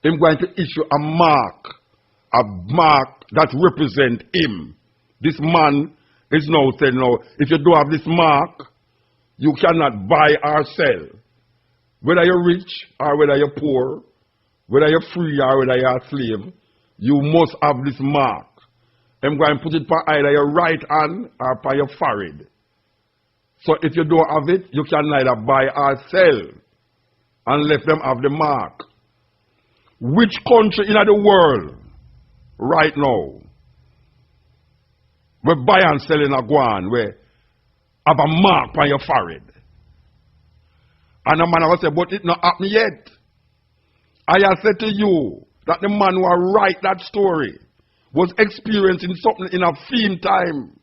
Him going to issue a mark that represent him. This man is now saying, no, if you don't have this mark, you cannot buy or sell. Whether you're rich or whether you're poor, whether you're free or whether you're a slave, you must have this mark. I'm going to put it on either your right hand or on your forehead. So if you don't have it, you can neither buy or sell unless them have the mark. Which country in the world right now where buy and selling a guan where have a mark on your forehead? And the man will say, but it not happened yet. I have said to you that the man who write that story was experiencing something in a film time.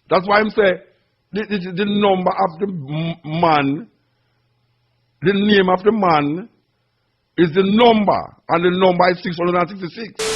That's why I'm saying the number of the man, the name of the man is the number, and the number is 666.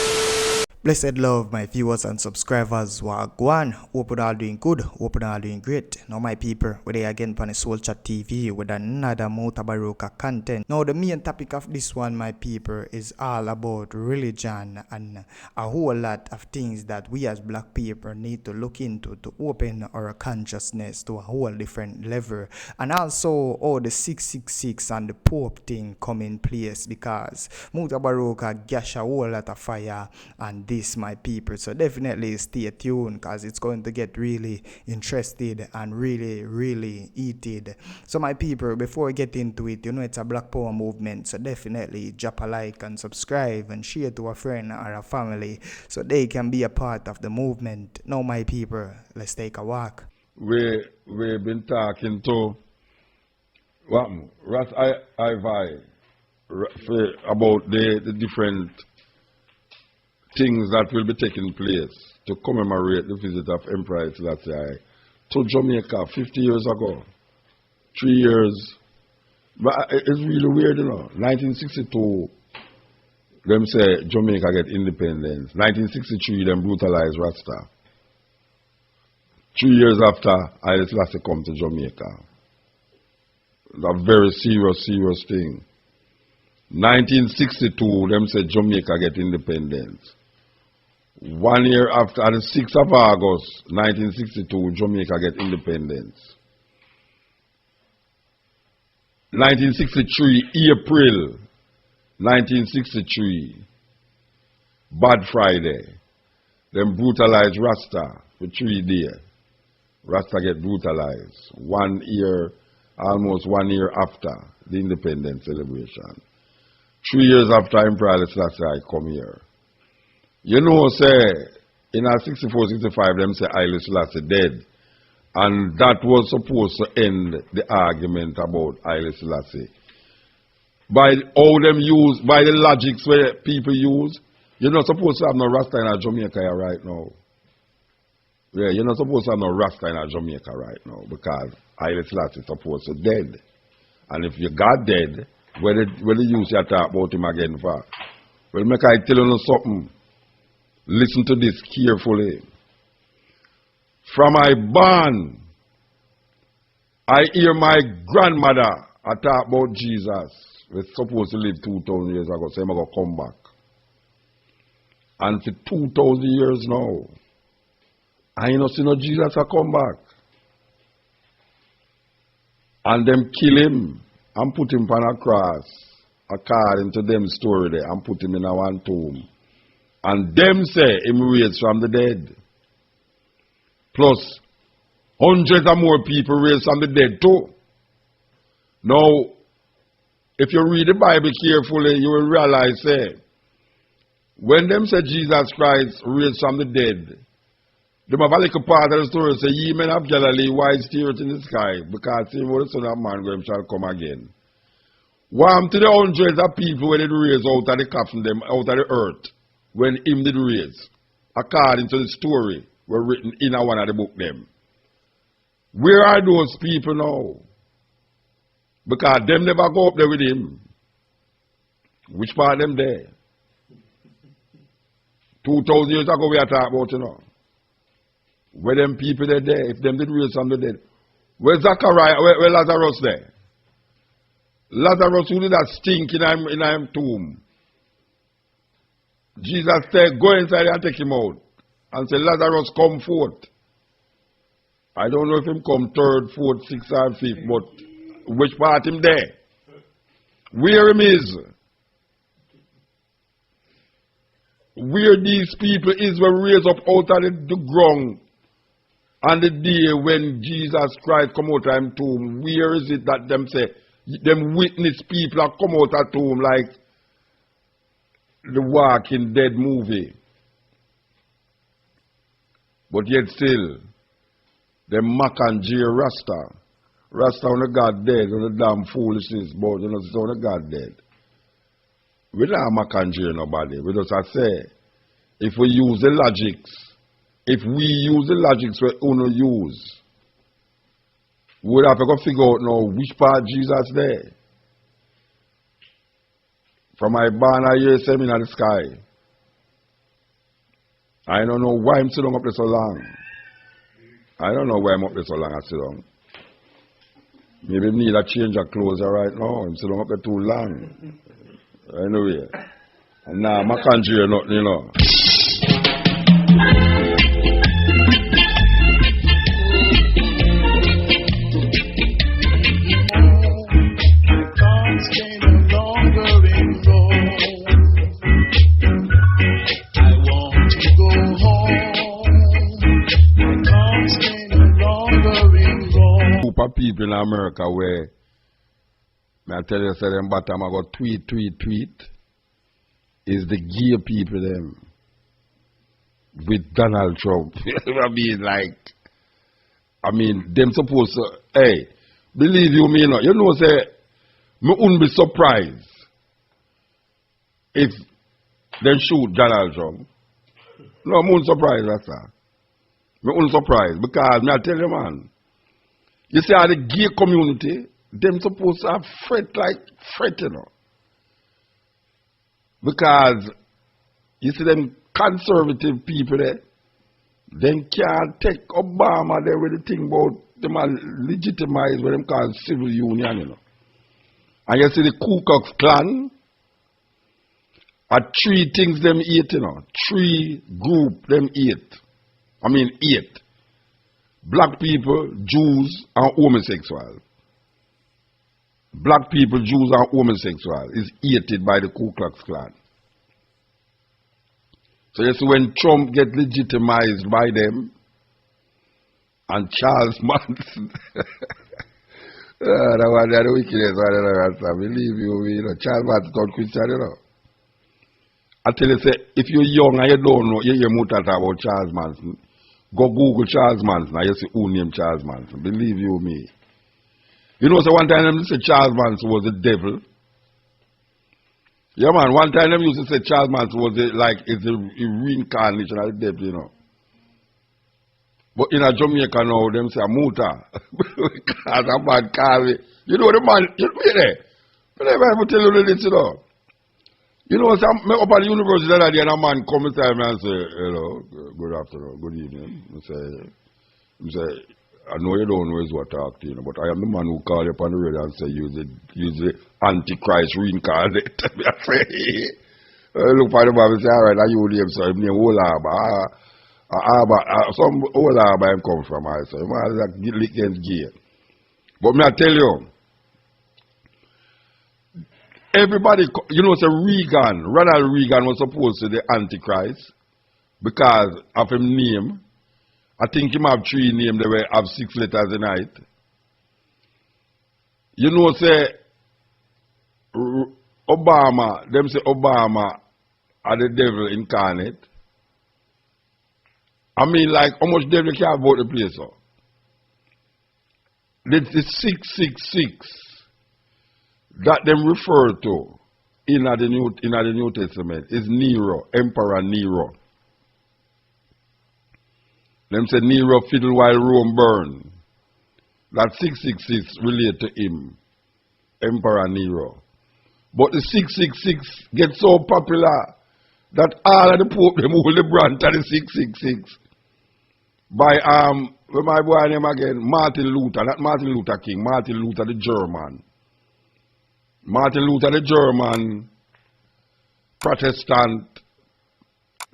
Blessed love, my viewers and subscribers. Wagwan, hope you all doing good, hope you all doing great. Now my people, we're there again on the Soul Chat TV with another Mutabaruka content. Now the main topic of this one, my people, is all about religion and a whole lot of things that we as black people need to look into to open our consciousness to a whole different level. And also all the 666 and the Pope thing come in place, because Mutabaruka gash a whole lot of fire and this, my people. So definitely stay tuned, because it's going to get really interested and really heated. So my people, before we get into it, you know it's a Black Power movement, so definitely drop a like and subscribe and share to a friend or a family so they can be a part of the movement. Now my people, let's take a walk. We've been talking to Ras Ivy about the different things that will be taking place to commemorate the visit of Emperor Selassie to Jamaica 50 years ago. 3 years. But it's really weird, you know. 1962, them say Jamaica get independence. 1963, them brutalize Rasta. 3 years after, Haile Selassie come to Jamaica. It's a very serious thing. 1962, them say Jamaica get independence. 1 year after, on the 6th of August, 1962, Jamaica get independence. 1963, April 1963, Bad Friday, them brutalize Rasta for 3 days. Rasta get brutalized 1 year, almost 1 year after the independence celebration. 3 years after Emperor Haile Selassie come here. You know, say, in our 64, 65, them say Haile Selassie dead. And that was supposed to end the argument about Haile Selassie. By all them use, by the logics where people use, you're not supposed to have no Rasta in Jamaica right now. Yeah, you're not supposed to have no Rasta in Jamaica right now, because Haile Selassie is supposed to dead. And if you got dead, where the use you talk about him again for? Well, make I tell you something. Listen to this carefully. From my born, I hear my grandmother talk about Jesus. We're supposed to live 2,000 years ago, so I'm going to come back. And for 2,000 years now, I ain't not seen no Jesus come back. And them kill him and put him on a cross, according to them story there, and put him in a one tomb. And them say him raised from the dead. Plus, hundreds of more people raised from the dead too. Now, if you read the Bible carefully, you will realize, say, when them say Jesus Christ raised from the dead, them have a little part of the story say, ye men of Galilee, why stare in the sky? Because see what the Son of Man going shall come again. Warm to the hundreds of people when it raised out of the coffin, them out of the earth, when him did raise, according to the story were written in one of the book them. Where are those people now? Because them never go up there with him. Which part of them there? 2,000 years ago we are talking about, you know. Where them people are there, if them did raise from the dead. Where's Zachariah, where Lazarus there? Lazarus who did that stink in him tomb. Jesus said, go inside and take him out. And say, Lazarus, come forth. I don't know if him come third, fourth, sixth, or fifth, but which part him there? Where him is? Where these people is were raised up out of the ground on the day when Jesus Christ come out of him tomb. Where is it that them say, them witness people have come out of tomb like the Walking Dead movie? But yet still, them mock and jeer Rasta. Rasta on the God dead, on the damn foolishness, but you know, it's on the God dead. We don't mock and jeer nobody. We just say, if we use the logics, if we use the logics we only use, we would have to go figure out now which part Jesus there. From my barn, I hear him in the sky. I don't know why I'm sitting up there so long. I don't know why I'm up there so long I sit down. Maybe I need a change of clothes right now. I'm sitting up there too long. Anyway. And now I can't hear nothing, you know. People in America where I tell you, say them bottom I go tweet is the gay people them with Donald Trump. I mean, them supposed to, hey, believe you me not, you know say, me wouldn't be surprised if they shoot Donald Trump. No, me wouldn't surprised, that's all. Me wouldn't surprised because me I tell you man, you see how the gay community, them supposed to have fret, you know. Because, you see them conservative people there, them can't take Obama there with the thing about them are legitimized what them call civil union, you know. And you see the Ku Klux Klan, are three things them eat, you know. Three group them eat. I mean, eat. Black people, Jews, and homosexual. Black people, Jews, and homosexual is hated by the Ku Klux Klan. So you see when Trump get legitimized by them, and Charles Manson, that one the wickedness, believe you know, Charles Manson called Christian, you know. I tell you, say, if you're young and you don't know, you hear muta about Charles Manson, go Google Charles Manson, and you see who named Charles Manson. Believe you me. You know, so one time them say Charles Manson was the devil. Yeah, man, one time them used to say Charles Manson was it's a reincarnation of the devil, you know. But in a Jamaica now, them say muta. Because a man call it. You know the man, you know there. But I ever tell you this, you know. You know, so I'm up at the university that day and a man come inside me and say, hello, good afternoon, good evening. I say, I know you don't know is what I talk to you, but I am the man who called you upon the radio and say, use the Antichrist reincarnate. I say, look for the Bible and say, all right, are you name, so his name Olaba. Some Olaba him come from, I say, man, like against gay. But me I tell you, everybody, you know, say Ronald Reagan was supposed to be the Antichrist because of his name. I think him have 3 names, they will have 6 letters in it. You know, say Obama, them say Obama are the devil incarnate. I mean, like, how much devil can vote the place up? The 666 that them refer to in the New Testament is Nero, Emperor Nero. Them say Nero fiddle while Rome burn. That 666 relate to him, Emperor Nero. But the 666 gets so popular that all of the Pope them hold the branch of the 666. By what's my boy name again? Martin Luther, not Martin Luther King, Martin Luther the German. Martin Luther the German Protestant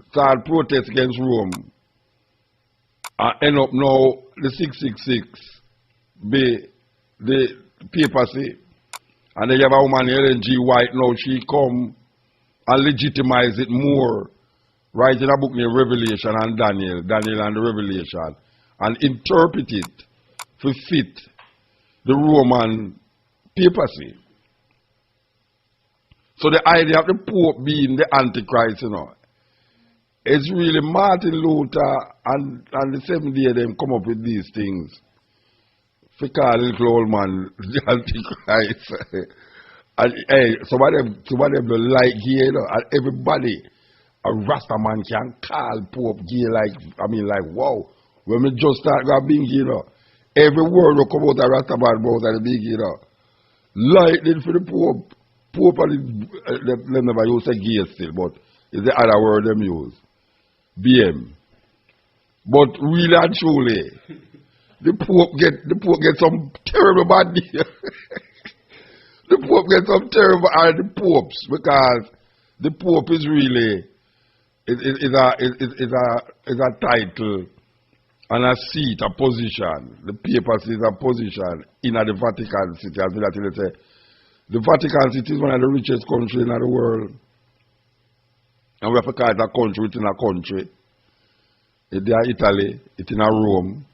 start protest against Rome and end up now the 666 be the papacy. And then you have a woman, Ellen G. White, now she come and legitimize it more. Write in a book named Revelation and Daniel and the Revelation, and interpret it to fit the Roman papacy. So the idea of the Pope being the Antichrist, it's really Martin Luther and the Seventh Day them come up with these things. They call the little old man the Antichrist. And hey, some of them don't like gay, and everybody, a Rasta man can call Pope gay like wow. When we just start being gay, every word will come out of Rasta man mouth and be gay, lightning for the Pope. Pope and them never use a gay still, but it's the other word them use. BM. But really and truly, the Pope get some terrible bad deal. The Pope gets some terrible are the popes, because the Pope is really is a title and a seat, a position. The papacy is a position in the Vatican City. As they say, the Vatican City is one of the richest countries in the world. And we have to call it a country within a country. It's in Italy, it's in Rome,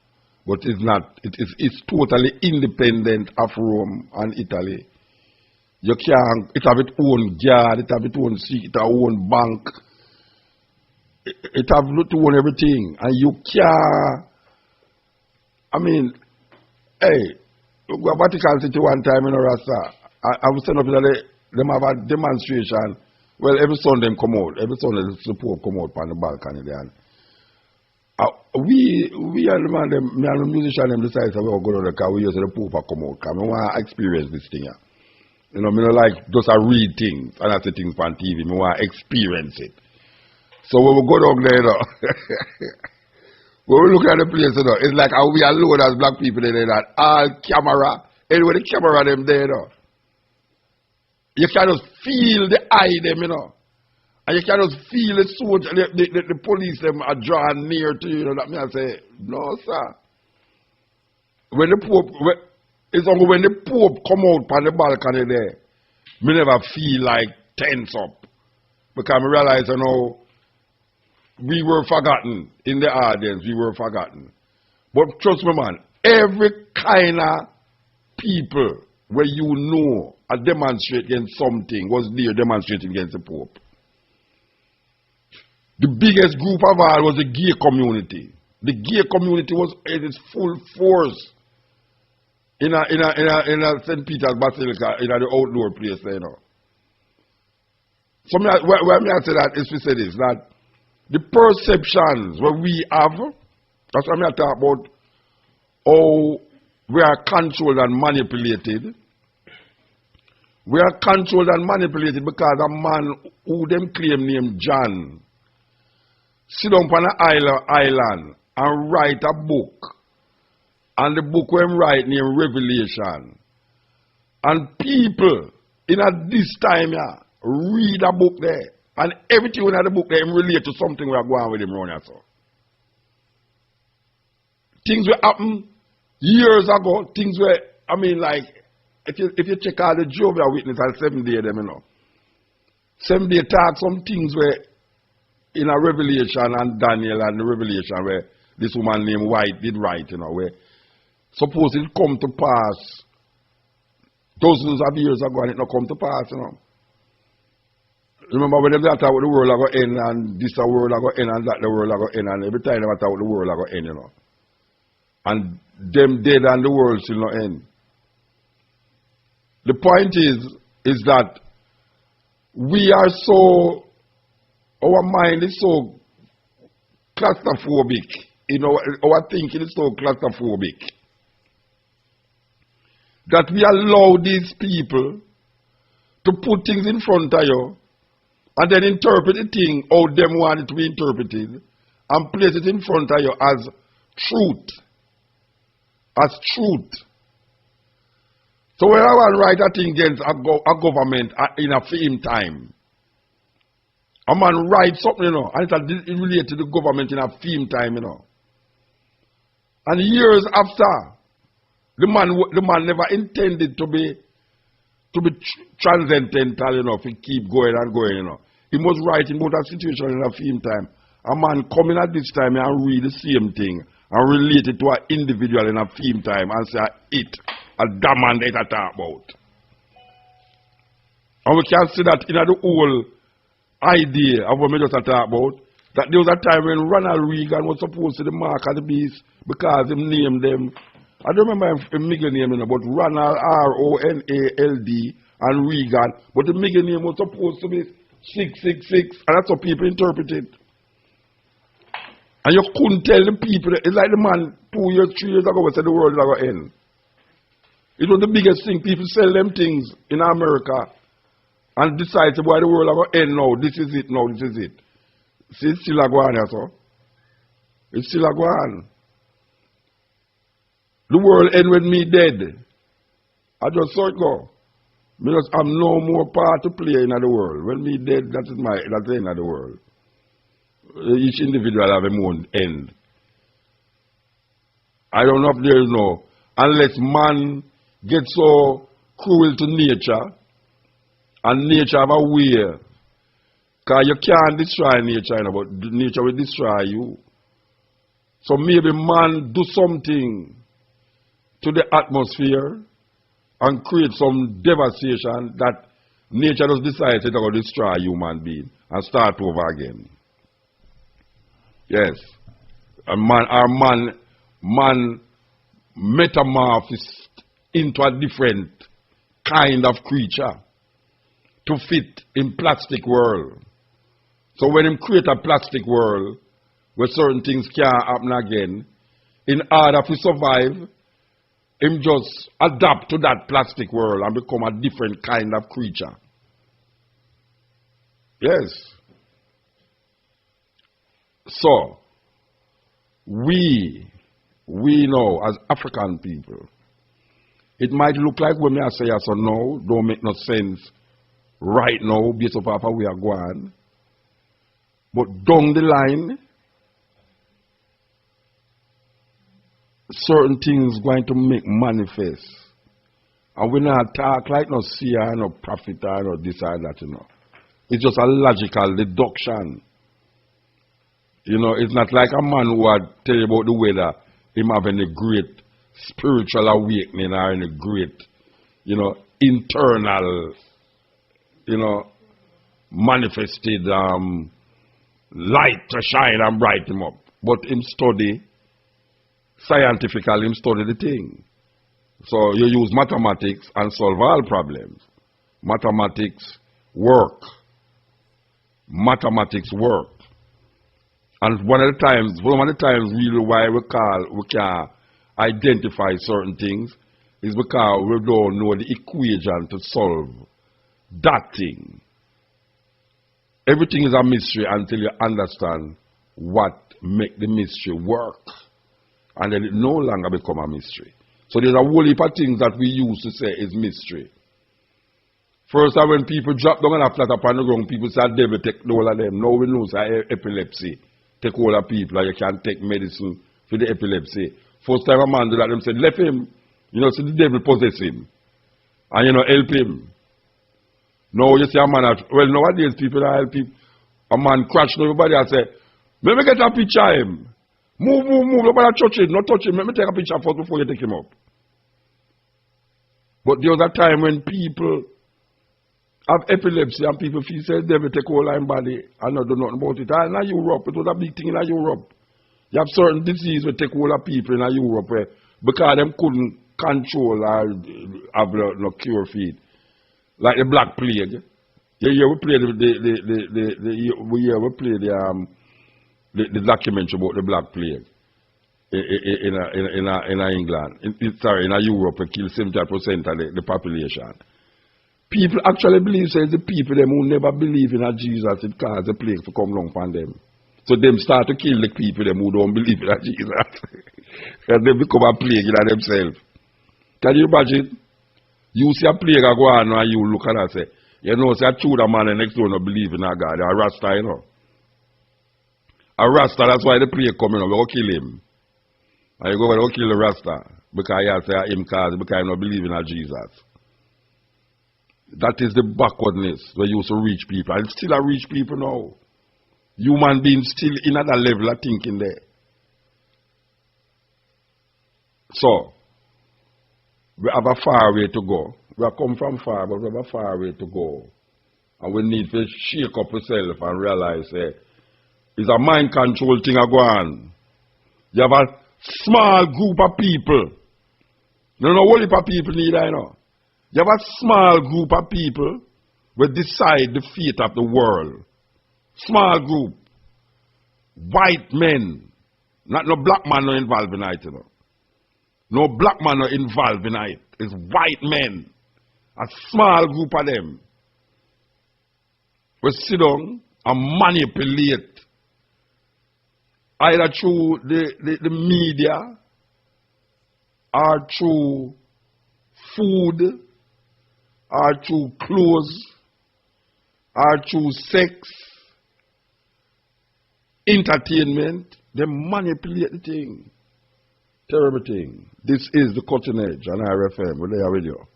but it's not. It's totally independent of Rome and Italy. You can't, it have its own guard, it have its own seat, it have its own bank. It have its own everything. And you can't, I mean, hey, go to Vatican City one time in Rasta. I was sent up there, them have a demonstration. Well, every Sunday them come out. Every Sunday the Pope come out on the balcony there. We and the man, me and the musician, them decide to go to the car. We use the Pope come out. Because we want to experience this thing. I don't like just read things and I see things on TV. I want to experience it. So when we go down there, when we look at the place, it's like how we alone as black people in there, that all camera, anyway the camera them there, you can just feel the eye them, and you can just feel the soldier, the police them are drawing near to you, that me I say, no sir. When the Pope, it's only when the Pope come out on the balcony there, me never feel like tense up. Because I realize, we were forgotten in the audience, we were forgotten. But trust me, man, every kind of people where demonstrate against something was there demonstrating against the Pope. The biggest group of all was the gay community. The gay community was in its full force in a St. Peter's Basilica, in the outdoor place, So where I say that is to say this, that the perceptions what we have, that's what I talk about, how we are controlled and manipulated. We are controlled and manipulated because a man who them claim named John sit down on an island and write a book. And the book we write named Revelation. And people in this time read a book there. And everything in the book there relate to something we are going with him around here. So. Things will happen years ago. Things were, if you check out the Jehovah's Witness and 7 Day them, 7 Day talk some things where in a Revelation and Daniel and the Revelation where this woman named White did write, where suppose it come to pass dozens of years ago and it not come to pass, Remember when they talk about the world are going to end and this world are going to end and that the world are going to end, and every time they talk about the world are going to end, And them dead and the world still not end. The point is that we are so, our mind is so claustrophobic, our thinking is so claustrophobic, that we allow these people to put things in front of you and then interpret the thing how them want it to be interpreted and place it in front of you as truth. As truth. So when I want to write a thing against a government in a film time, A man writes something, you know, and it related to the government in a theme time, you know. And years after, the man never intended to be transcendental, you know, to keep going and going, you know. He was writing about a situation in a theme time. A man coming at this time and read the same thing and relate it to an individual in a theme time and say a damn man that I talk about. And we can see that in the whole idea of what we just talk about, that there was a time when Ronald Reagan was supposed to be the mark of the beast because he named them. I don't remember his middle name, you know, but Ronald, R-O-N-A-L-D, and Reagan. But the middle name was supposed to be 666, and that's how people interpret it. And you couldn't tell the people, it's like the man 2 years, 3 years ago said the world is going to end. It was the biggest thing. People sell them things in America and decide why the world is going to end now. This is it now, this is it. See, it's still a go on, so. It's still a go on. The world end with me dead. I just saw it go. Because I'm no more part to play in the world. When me dead, that's the end of the world. Each individual have a own end. I don't know if there is no, unless man gets so cruel to nature, and nature have a way. Because you can't destroy nature, you know, but nature will destroy you. So maybe man do something to the atmosphere and create some devastation that nature just decides to destroy human being and start over again. Yes. And man metamorphosed into a different kind of creature to fit in plastic world. So when him create a plastic world where certain things can't happen again, in order to survive, him just adapt to that plastic world and become a different kind of creature. Yes. So, we know as African people, it might look like when I say yes or no, don't make no sense right now based on how we are going. But down the line, certain things going to make manifest. And we not talk like no seer, no prophet, or this or that, you know. It's just a logical deduction. You know, it's not like a man who would tell you about the weather, him having a great spiritual awakening or in a great, you know, internal, you know, manifested light to shine and brighten him up. But him study, scientifically him study the thing. So you use mathematics and solve all problems. Mathematics work. Mathematics work. And one of the times really why we can identify certain things is because we don't know the equation to solve that thing. Everything is a mystery until you understand what make the mystery work. And then it no longer become a mystery. So there's a whole heap of things that we used to say is mystery. First time when people drop down and flat upon the ground, people say devil take all of them. Now we know say epilepsy take all of people and you can't take medicine for the epilepsy. First time a man did that, them said, left him, you know, so the devil possess him. And you know, help him. Now you see a man, well nowadays people that help him. A man crash everybody and say, let me get a picture of him. Move, nobody touch him, not touch him, let me take a picture first before you take him up. But there was a time when people have epilepsy and people feel say they will take all their body and not do nothing about it. And in Europe, it was a big thing in Europe. You have certain diseases that take all the people in Europe where, because them couldn't control or have no cure for it. Like the Black Plague. Yeah, we played the documentary about the Black Plague in England. In Europe, it killed 70% of the population. People actually believe it's the people them who never believe in a Jesus, it caused the plague to come along from them. So them start to kill the people them who don't believe in a Jesus. And they become a plague in themselves. Can you imagine? You see a plague go on and you look at it and say, You know, say a Tudor man next door no believe in a God. A Rasta, you know. A Rasta, that's why the plague coming up. We go kill him. And you go over kill the Rasta. Because you say him cause because you don't believe in a Jesus. That is the backwardness where you used to reach people. And still I reach people now. Human beings still in another level of thinking there. So, we have a far way to go. We have come from far, but we have a far way to go. And we need to shake up ourselves and realize it's a mind control thing going on. You have a small group of people. You know what heap of people need, I know. You have a small group of people who decide the fate of the world. Small group. White men. Not no black man no involved in it, you know. No black man no involved in it. It's white men. A small group of them. We sit down and manipulate either through the media or through food or through clothes or through sex, entertainment. They manipulate the thing. Terrible thing. This is the Cutting Edge on RFM. We're there with you.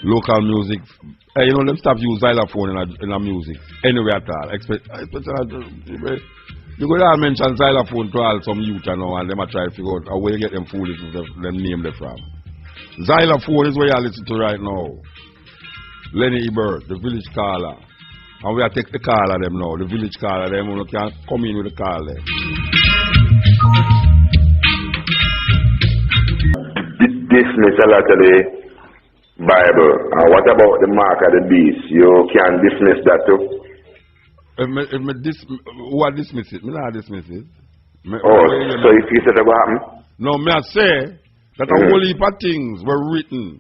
Local music. Hey, you know, them stop use xylophone in a music. Anywhere at all. You go there and mention xylophone to all some youth you know, and them a try to figure out where you get them foolish them name them from. Xylophone is where you listen to right now. Lenny Ebert, the village caller. And we are take the call of them now. The village caller, them who can come in with the call there. Dismiss a lot of the Bible. What about the mark of the beast? You can dismiss that too? Who dismiss it? Me not dismiss it. So if you said that what happened? No, me I say that a whole heap of things were written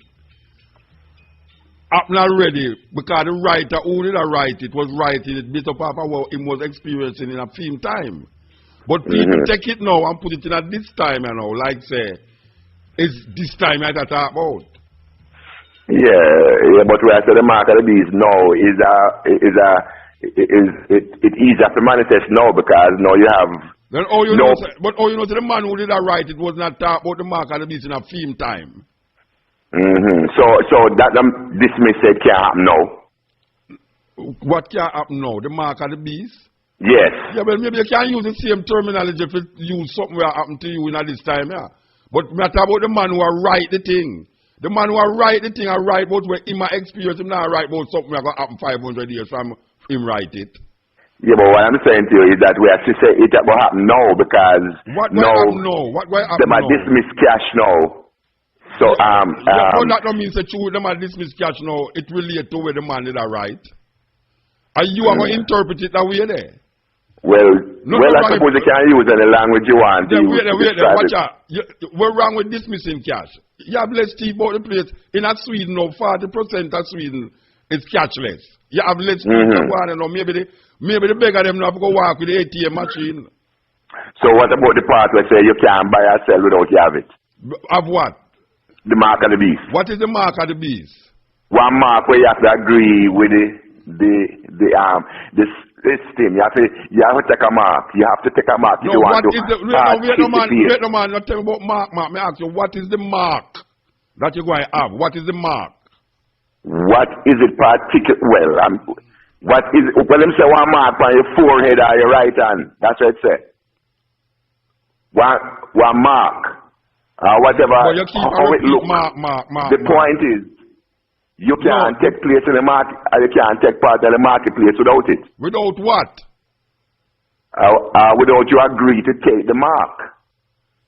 up already because the writer who did write it was writing it based upon what he was experiencing in a film time. But people take it now and put it in at this time, you know, like say, it's this time I talk about. Yeah, but where I say the mark of the beast now it easier to manifest now because now you have. Then all you know, but all you know, the man who did write it was not talk about the mark of the beast in a film time. So that dismiss it can't happen now. What can happen now? The mark of the beast? Yes. Yeah, well, maybe you can use the same terminology if you use something that happened to you in this time, yeah. But me talk about the man who write the thing. The man who write the thing, I write about where in my experience, him not write about something that going to happen 500 years from him write it. Yeah, but what I'm saying to you is that we have to say it will happen now because what happen now? What happen now? They dismiss cash now. So but that don't mean that you them are dismiss cash now. It relate to where the man did write. Are you going to interpret it that way there? Well, I suppose you can use any language you want. Watch out. What's wrong with dismissing cash? You have less tea about the place. In Sweden, now 40% of Sweden is cashless. You have less people going, maybe the beggar them not go walk with the ATM machine. So what about the part where say you can't buy or sell without you have it? Of what? The mark of the beast. What is the mark of the beast? One mark where you have to agree with this thing. You have to take a mark. You have to take a mark if you want to. Wait no man, not tell me about mark. Me ask you, what is the mark that you're going to have? What is the mark? What is it particular? What is it? Well, them say one mark on your forehead or your right hand. That's what it say. One mark. Whatever. But you keep how it look. Mark. The point is, you can't take place in the market, you can't take part in the marketplace without it. Without what? Without you agree to take the mark.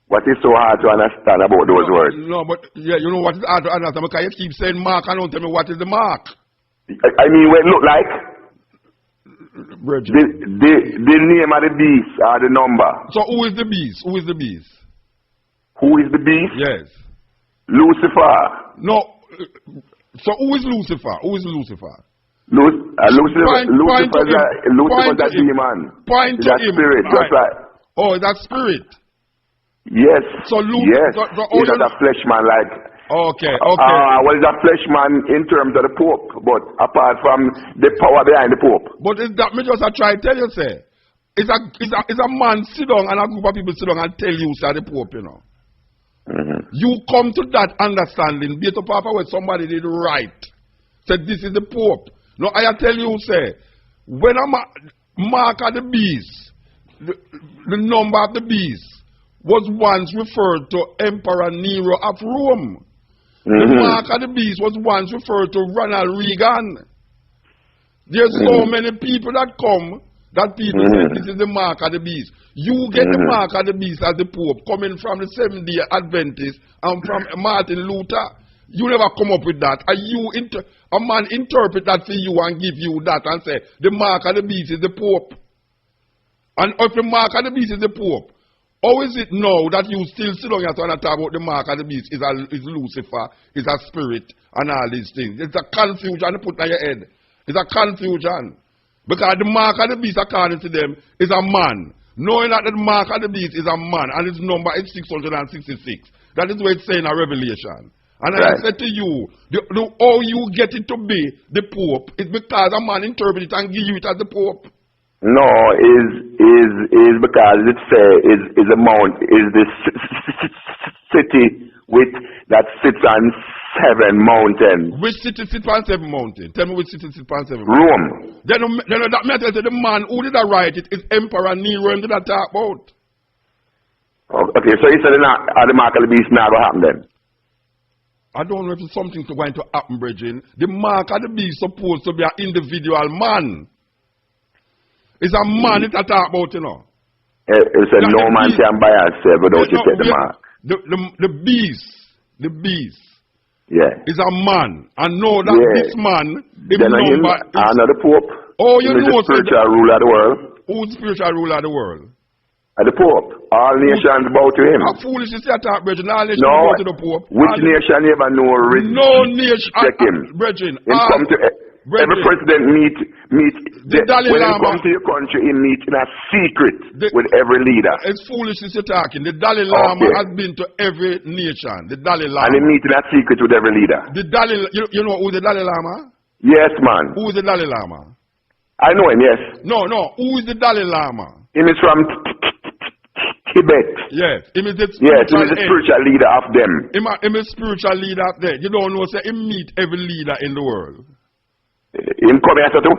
What is so hard to understand about those words? No, but yeah, you know what is hard to understand because you keep saying mark and don't tell me what is the mark. I mean, what it look like? Bridget. The name of the beast or the number. So who is the beast? Who is the beast? Who is the beast? Yes. Lucifer. No. So who is Lucifer? Who is Lucifer? Lucifer is a demon. Point to him. Spirit, right. just like. Oh, that spirit. Yes. So Luke, yes. He's not a flesh man like. Okay. Well, he's a flesh man in terms of the Pope, but apart from the power behind the Pope. But is that me just a try tell you, say? It's a man sit down and a group of people sit down and tell you, say, the Pope, you know. You come to that understanding, based upon what somebody did right. Said, this is the Pope. No, I tell you, say, when a mark of the beast, the number of the beast, was once referred to Emperor Nero of Rome. The mark of the beast was once referred to Ronald Reagan. There's so many people that come that people say this is the mark of the beast. You get the mark of the beast as the Pope coming from the Seventh-day Adventists and from Martin Luther. You never come up with that. And a man interpret that for you and give you that and say the mark of the beast is the Pope. And if the mark of the beast is the Pope, how is it now that you still sit on your and talk about the mark of the beast is Lucifer, is a spirit, and all these things? It's a confusion to put on your head. It's a confusion. Because the mark of the beast, according to them, is a man. Knowing that the mark of the beast is a man, and its number is 666. That is what it's saying in Revelation. And I said to you, how you get it to be the Pope is because a man interprets it and give you it as the Pope. No, is because it is a mount, is the city with that sits on 7 mountains. Which city sits on 7 mountains? Tell me which city sits on 7 mountains. Rome. Then that matter to the man who did write it is Emperor Nero and did that talk about. Okay, so he said the mark of the beast now going to happen then. I don't know if it's something going to happen, Bridging. The mark of the beast is supposed to be an individual man. It's a man it talk about, you know. It said no man can buy and sell without you take the mark. The beast. Yeah. Is a man. And know that this man, the number is... Another Pope. Oh, you know the spiritual ruler of the world. Who's the spiritual ruler of the world? The Pope. All nations bow to him. How foolish is that, Brethren? All nations bow to the Pope. Which nation ever know no nation. Check him. Brethren. Come to... Every president meet the Dalai when Lama. he come to your country, he meet in a secret with every leader. It's foolishness you're talking. The Dalai Lama has been to every nation. The Dalai Lama. And he meet in a secret with every leader. The Dalai, you know who the Dalai Lama? Yes, man. Who is the Dalai Lama? I know him, yes. No. Who is the Dalai Lama? Him is from Tibet. Yes. Him is the spiritual leader of them. Him is spiritual leader of them. You don't know, say, he meet every leader in the world. Him come here too?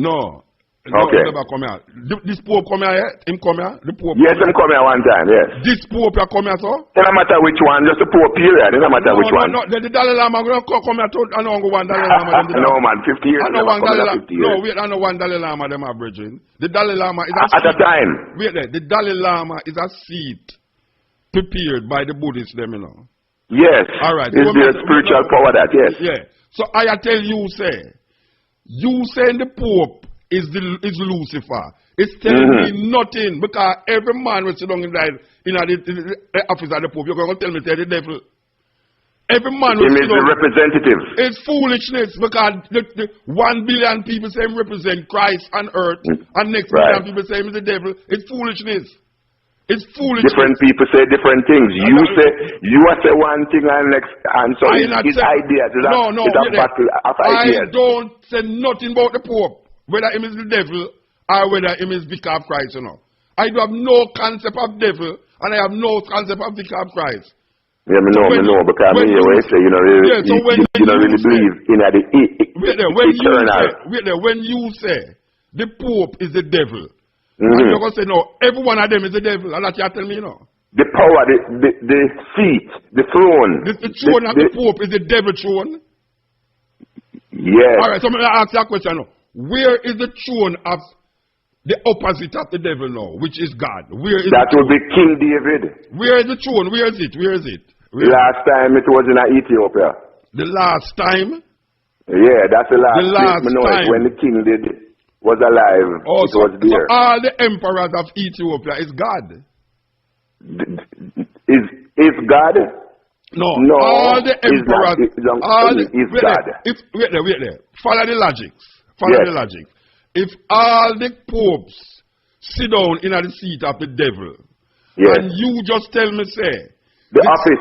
No. Okay. He never come here. This Pope come here yet? Him come here? The Pope yes, him come here one time, yes. This Pope here come here, so? It don't matter which one, just the Pope period. It don't matter which one. No, the Dalai Lama going to come here too. I know one Dalai Lama. No, man, 50 years. I know one Dalai Lama. No, wait, I know one Dalai Lama, them are bridging. The Dalai Lama is a at a time. Wait there. The Dalai Lama is a seat prepared by the Buddhists, them, you know. Yes. All right. It's their spiritual power that, yes. Yeah. So I tell you, say, you saying the Pope is Lucifer. It's telling me nothing because every man will sit down in the office of the Pope. You're going to tell me they're the devil. Every man will sit down. the representative. It's foolishness because the 1 billion people say him represent Christ on earth and next billion people say him is the devil. It's foolishness. It's foolish. Different people say different things. You say one thing and next, and so his ideas is a battle of ideas. I don't say nothing about the Pope, whether him is the devil or whether him is Vicar of Christ, you know. I do have no concept of devil and I have no concept of Vicar of Christ. Yeah, me know, because when you say, you don't really believe in the eternal. When you say the Pope is the devil, and you're going to say, no, every one of them is the devil. And that you tell me, you know. The power, the seat, the throne. The throne of the Pope is the devil throne? Yes. All right, so I'm going to ask you a question now. Where is the throne of the opposite of the devil now, which is God? Where is that would be King David. Where is the throne? Where is it? Last time it was in Ethiopia. The last time? Yeah, that's the last time. When the king was alive, oh, it was there. So all the emperors of Ethiopia is God? Is God? No, all the emperors is God. Wait there. Follow the logic. The logic. If all the popes sit down in the seat of the devil, Yes. And you just tell me, say, the office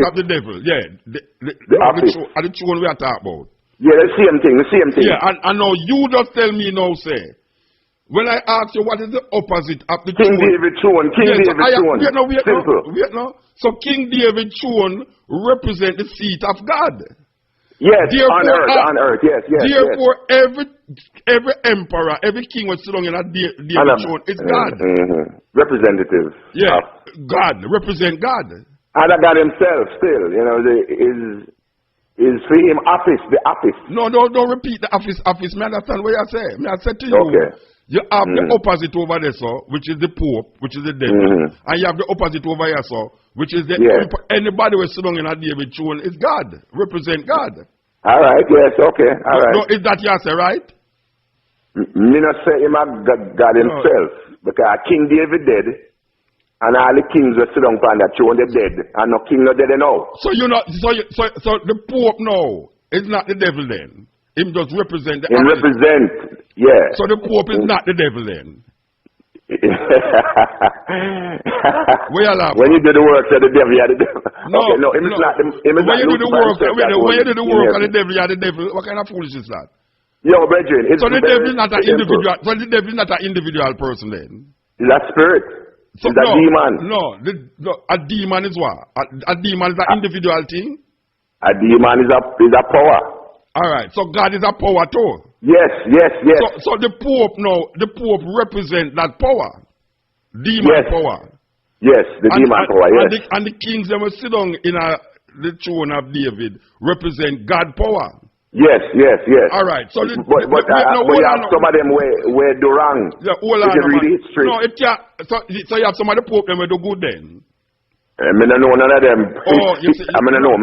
of the devil, yeah. The office. The throne we are talking about. Yeah, the same thing. Yeah, and now you just tell me now, say, when I ask you what is the opposite of the King throne? David throne, Simple. Wait now. So King David throne represent the seat of God. Yes, therefore, on earth, yes. Therefore, every emperor, every king was sitting in a David throne. It's God. Representative. Yeah, God. Represent God. And God himself still, you know, is for him office, the office. No, don't repeat the office. Me understand what you say. I said to you, you have the opposite over there, so, which is the Pope, which is the devil. And you have the opposite over here, so, which is the anybody who is sitting in a David throne is God. Represent God. All right, yes, okay, all right. No, is that you say, right? Me not say him God himself, because King David dead, and all the kings were sitting on that throne, they're dead, and no king not dead now. So you know, so the Pope now is not the devil then. Him just represent the. He represent, yeah. So the Pope is not the devil then. When you do the work of the devil, you are the devil. No, okay, no, him is not. When you do the work of the devil, you are the devil. What kind of foolishness is that? Yo, brethren, so the devil is not an individual. So the devil is not an individual person then. Is that spirit? So, is that demon? No, a demon is what? A demon is an individual thing. A demon is a power. All right, so God is a power too. Yes. So the Pope now, the Pope represent that power, demon power. Yes, the demon power. Yes. And the kings that were sit down in the throne of David represent God power. Yes. All right. So but you have some of them where do wrong. Yeah, hold on. Read history. No, it can't. So you have some of the Pope them where do good then. I don't know none of them. Oh, you see, I don't know.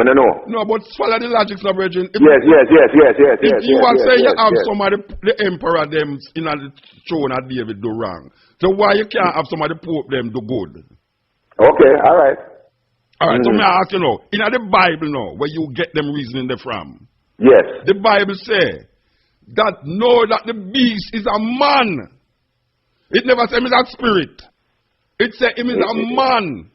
No, but follow the logic, now, Brethren. Yes. If you are saying you have some of the emperor them in the throne of David do wrong, so why you can't have some of the Pope them do good? Okay, all right. So may I ask you now, in the Bible now, where you get them reasoning there from? Yes. The Bible say that the beast is a man. It never says him is a spirit. It says him is a man.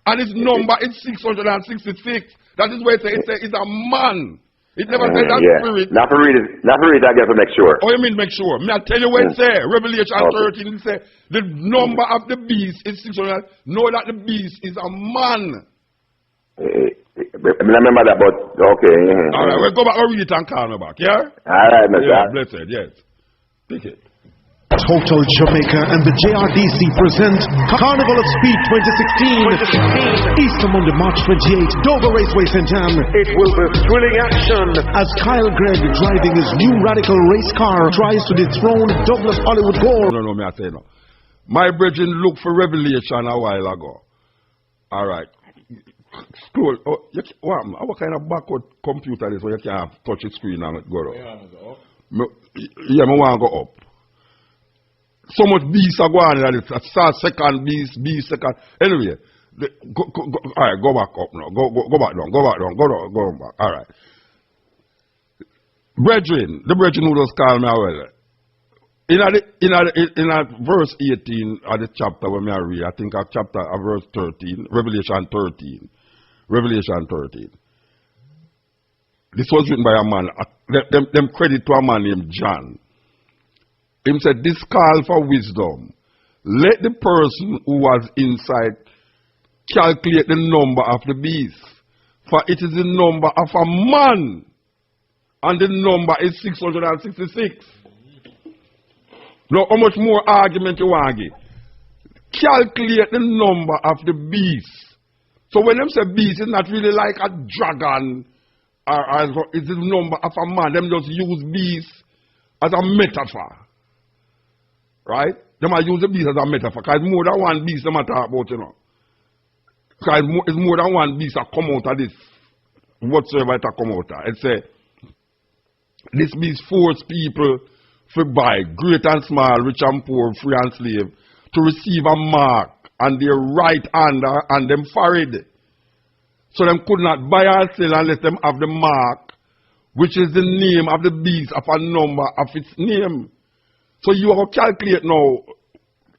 And his number is 666. That is where it says it's a man. It never says that spirit. Not for read it again to make sure. Oh, you mean make sure? Me I tell you what it says. Revelation 13, it says the number of the beast is 600. Know that the beast is a man. I remember that, but okay. All right, we'll go back and read it and call me back, yeah? All right, Mr. Yeah, blessed, yes. Take it. Total Jamaica and the JRDC present Carnival of Speed 2016. Easter Monday, March 28th, Dover Raceway, St. Anne. It will be thrilling action as Kyle Gregg, driving his new radical race car, tries to dethrone Douglas Hollywood Gold. No, me I say no. My brethren looked for Revelation a while ago. All right. Scroll. What kind of backward computer is where you can't touch the screen and go up? Yeah, I want to go up. So much beast are going on. It's second beast, second. Anyway, all right, go back up now. Go back down. Go back. All right. Brethren, the brethren who just call me well. In a verse 18 of the chapter when I read, I think of chapter of verse 13, Revelation 13. This was written by a man. Them credit to a man named John. Him said, this call for wisdom. Let the person who was inside calculate the number of the beast. For it is the number of a man. And the number is 666. Now, how much more argument you want to give? Calculate the number of the beast. So when them say beast, it's not really like a dragon. Or it's the number of a man. Them just use beast as a metaphor. Right? They might use the beast as a metaphor. Because it's more than one beast they might talk about, you know. Because it's more than one beast that come out of this. Whatsoever it come out of. It say, this beast force people to buy, great and small, rich and poor, free and slave, to receive a mark on their right hand and them forehead. So them could not buy or sell unless them have the mark, which is the name of the beast of a number of its name. So you have to calculate now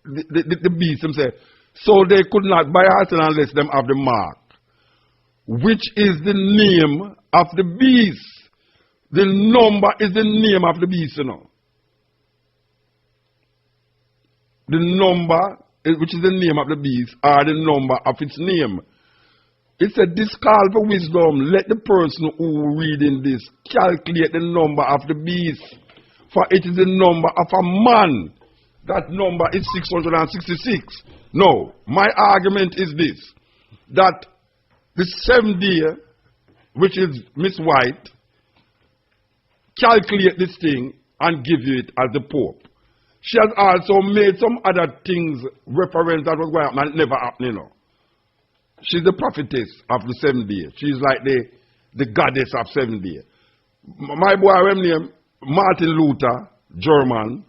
the beast. Them say So they could not buy or sell unless them have the mark, which is the name of the beast. The number is the name of the beast, you know. The number, which is the name of the beast, or the number of its name. It said, this call for wisdom, let the person who reading this calculate the number of the beast, for it is the number of a man. That number is 666. No, my argument is this, that the 7th day, which is Miss White, calculate this thing and give you it as the Pope. She has also made some other things reference that was going to happen and never happened, you know. She's the prophetess of the 7th day. She's like the goddess of 7th day. My boy, I name Martin Luther, German,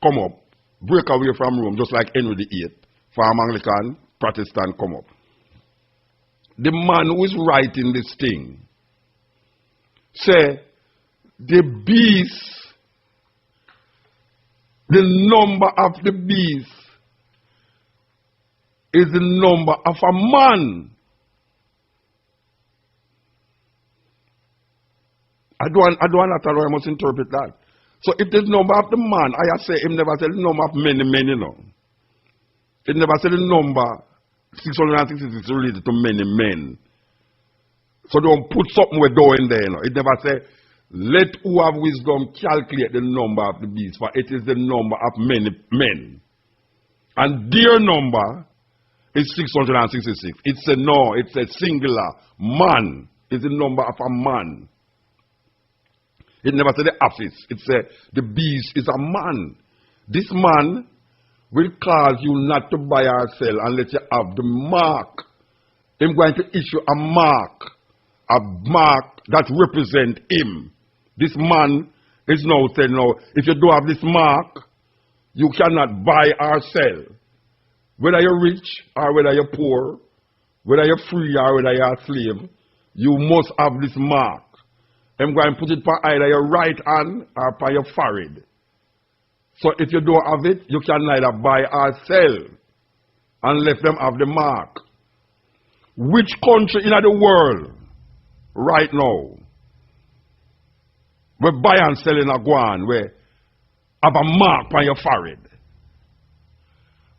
come up, break away from Rome, just like Henry VIII, from Anglican, Protestant, come up. The man who is writing this thing say, the beast, the number of the beast is the number of a man. I don't understand how I must interpret that. So if there's number of the man, I say him never said the number of many men, you know. It never said the number 666 related to many men. So don't put something we're doing there, you know. It never said, let who have wisdom calculate the number of the beast, for it is the number of many men. And their number is 666. It's a no, it's a singular. Man is the number of a man. It never said the office. It said the beast is a man. This man will cause you not to buy or sell unless you have the mark. I'm going to issue a mark that represents him. This man is now saying, no, if you don't have this mark, you cannot buy or sell. Whether you're rich or whether you're poor, whether you're free or whether you're a slave, you must have this mark. I'm going to put it for either your right hand or for your forehead. So if you don't have it, you can neither buy or sell unless them have the mark. Which country in the world right now where buy and selling a guan, where have a mark on your forehead?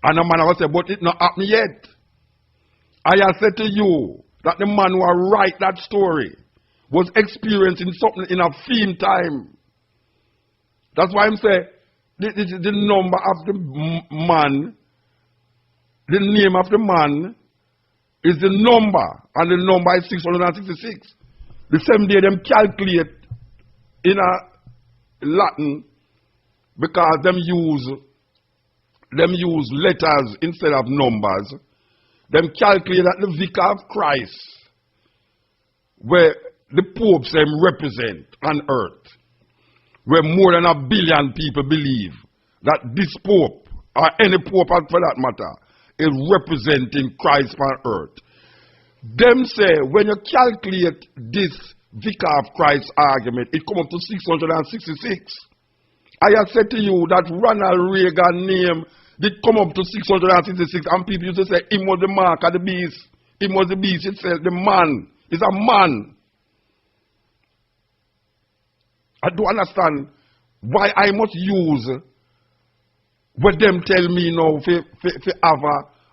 And the man will say, but it not happened yet. I have said to you that the man who write that story was experiencing something in a film time. That's why I'm saying the number of the man, the name of the man is the number, and the number is 666. The same day them calculate in a Latin because them use letters instead of numbers. Them calculate that the vicar of Christ, where the popes them represent on earth, where more than 1 billion people believe that this pope, or any pope for that matter, is representing Christ on earth. Them say, when you calculate this vicar of Christ argument, it comes up to 666. I have said to you that Ronald Reagan name did come up to 666, and people used to say, him was the mark of the beast. Him was the beast. It says the man is a man. I don't understand why I must use what them tell me now to have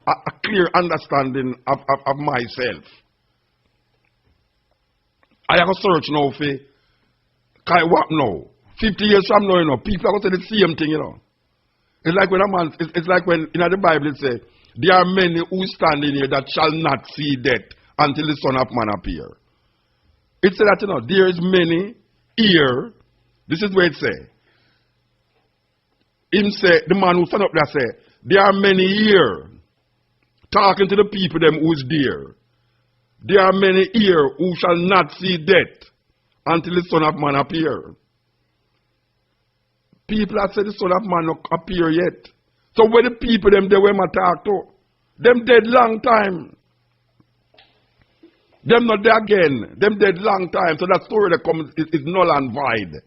a clear understanding of myself. I have a search now for what now? 50 years from now, you know, people are going to say the same thing, you know. It's like when a man, it's like when in the Bible it says, there are many who stand in here that shall not see death until the Son of Man appear. It says that, you know, there is many here. This is where it says. Him say, the man who stand up there say, there are many here talking to the people them who is there. There are many here who shall not see death until the Son of Man appear. People that say the Son of Man not appear yet. So when the people them they were talk to, them dead long time. Them not there again. Them dead long time. So that story that comes is null and void.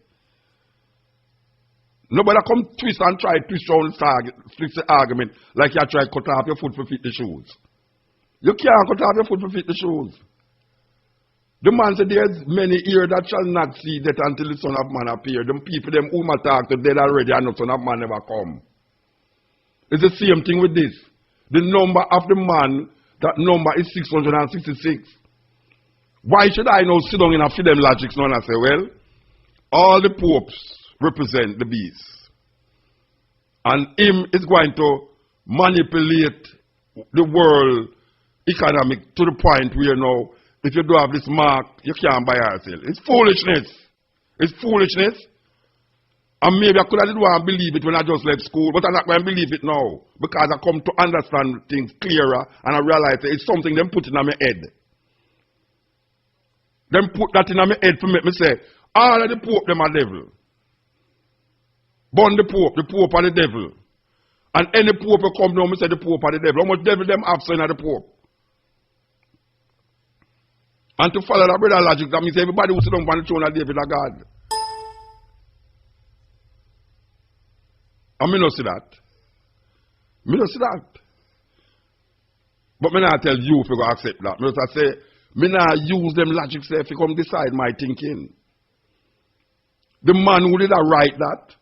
Nobody come twist and try to twist around the argument like you try to cut off your foot to fit the shoes. You can't cut off your foot to fit the shoes. The man said there's many here that shall not see death until the Son of Man appear. Them people, them whom I talk to dead already and the Son of Man never come. It's the same thing with this. The number of the man, that number is 666. Why should I now sit down in a freedom logic now and say, well, all the popes represent the beast. And him is going to manipulate the world economic to the point where now, if you do have this mark, you can't buy or sell. It's foolishness. It's foolishness. And maybe I could have didn't want to believe it when I just left school, but I'm not going to believe it now. Because I come to understand things clearer and I realize that it's something them put in my head. Them put that in my head to make me say, all of the Pope, them are devil. Burn the Pope are the devil. And any Pope who come down, me say the Pope are the devil. How much devil them have so in the Pope? And to follow that brother logic, that means everybody who sit down on the throne of David are God. And me not see that. Me not see that. But me not tell you if you go accept that. Me just say, me not use them logic say if you come decide my thinking. The man who did write that,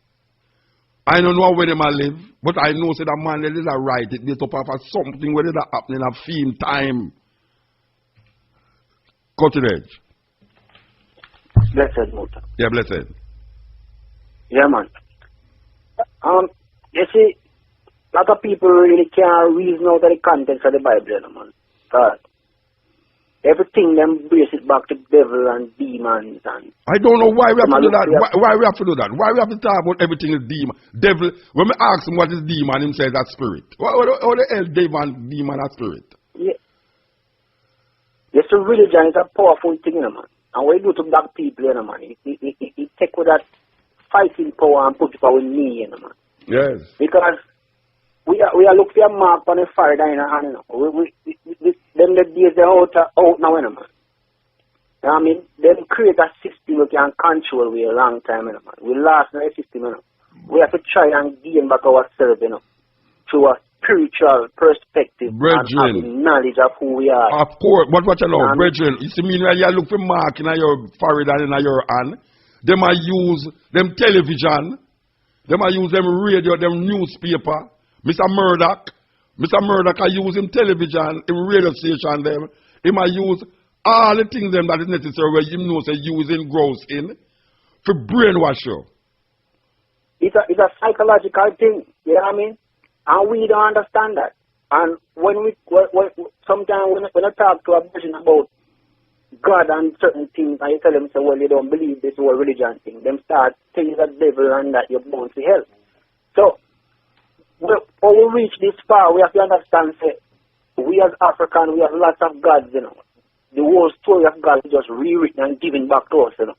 I don't know where they might live, but I know say that man that did write it based up of something where that happening in a film time. Cut it edge. Blessed Muta. Yeah, blessed. Yeah, man. You see, a lot of people really can't reason out the contents of the Bible, you know, man. But everything them brace it back to devil and demons and. I don't know why we have to do that. Why we have to do that? Why we have to talk about everything is demon? Devil. When we ask him what is demon, him says that spirit. What the hell demon and spirit? Yeah. Yes, so religion is a powerful thing, you know, man. And what you do to black people, you know, man, it take with that fighting power and put it with me, you know, man. Yes. Because we are looking for a mark on the fire down in the hand, you know. Them the days they're out now, you know, man. You know what I mean? Them create a system we can control for a long time, you know, man. We lost in the system, you know. We have to try and gain back ourselves, you know, through a spiritual perspective brethren, and knowledge of who we are. Of course, but what you know, brethren, you see me when you look for mark in your forehead and in your hand, they might use them television, they might use them radio, them newspaper. Mr. Murdoch I use him television, him radio station them. He might use all the things them that is necessary where you know say using gross in for brainwash you. It's a psychological thing, you know what I mean? And we don't understand that. And sometimes when I talk to a person about God and certain things, and you tell them, say, well, you don't believe this whole religion thing, them start saying that devil and that you're born to hell. So, when we reach this far, we have to understand, say, we as Africans, we have lots of gods, you know. The whole story of God is just rewritten and given back to us, you know.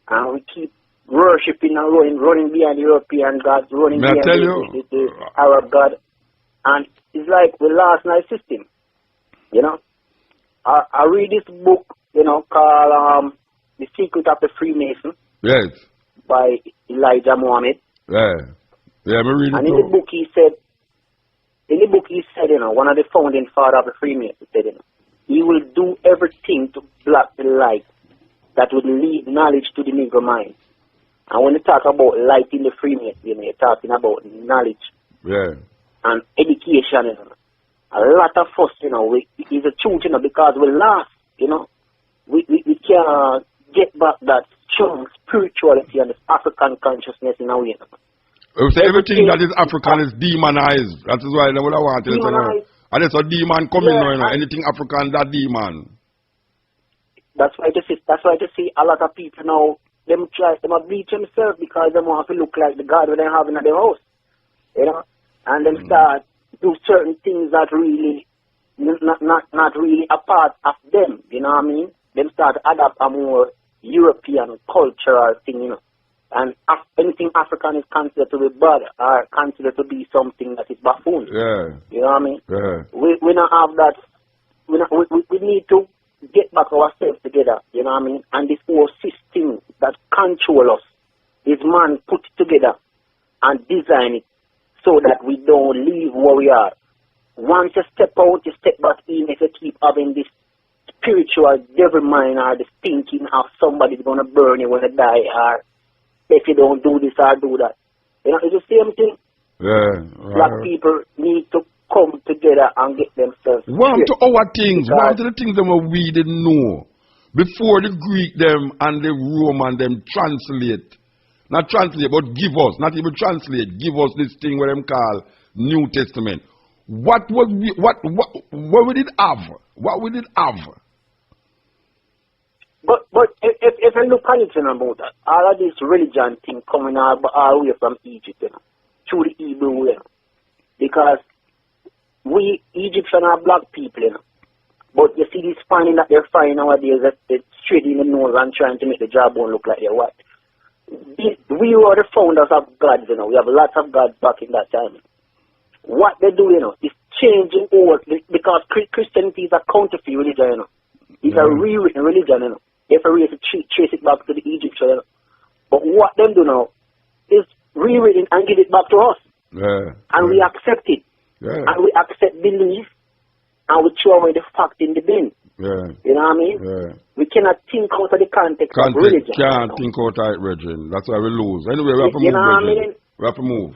And we keep worshipping and running behind the European gods, running behind the Arab god. And it's like we lost in our system, you know. I read this book, you know, called The Secret of the Freemason. Yes. By Elijah Muhammad. Yeah. Yeah, I'm reading it. And in the book he said, you know, one of the founding fathers of the Freemason said, you know, he will do everything to block the light that would lead knowledge to the Negro mind. And when you talk about light in the Freemason, you know, you're talking about knowledge. Yeah. And education, you know. A lot of us, you know, it's a truth, you know, because we lost, you know. We can't get back that strong spirituality and this African consciousness in our way, you know. So everything that is African is demonized. That is why what I want to know. And there's a demon coming, you know. Anything African, that demon. That's why to see a lot of people now, them bleach themselves because they want to look like the God they have in their house. You know? And them start do certain things that really not really a part of them, you know what I mean? Them start to adapt a more European cultural thing, you know. And anything African is considered to be bad or considered to be something that is buffoon. Yeah. You know what I mean? Yeah. We don't have that. We need to get back ourselves together, you know what I mean? And this whole system that control us is man put together and design it so that we don't leave where we are. Once you step out, you step back in. If you keep having this spiritual devil mind or this thinking of somebody's going to burn you when you die, or if you don't do this or do that. You know, it's the same thing. Yeah, Black people need to come together and get themselves one to our things, because one to the things that we didn't know. Before the Greek them and the Roman them translate. Not translate, but give us, not even translate, give us this thing what them call New Testament. What was we, what we did have? What we did have? But if you look at it, you know, about that, all of this religion thing coming all the way from Egypt, you know, through the Hebrew way, you know, because we Egyptians are black people, you know. But you see this finding that they're finding nowadays that they're straight in the nose and trying to make the jawbone look like they're white. We were the founders of gods, you know. We have lots of gods back in that time. What they do, you know, is changing over because Christianity is a counterfeit religion, you know. It's a rewritten religion, you know. If I really trace it back to the Egyptians, you know. But what them do now is rewritten and give it back to us. And we accept it. And we accept belief and we throw away the fact in the bin. You know what I mean? We cannot think out of the context of religion. Can't think out of it, Regine. That's why we lose. Anyway, we have to move, know what I mean? We have to move.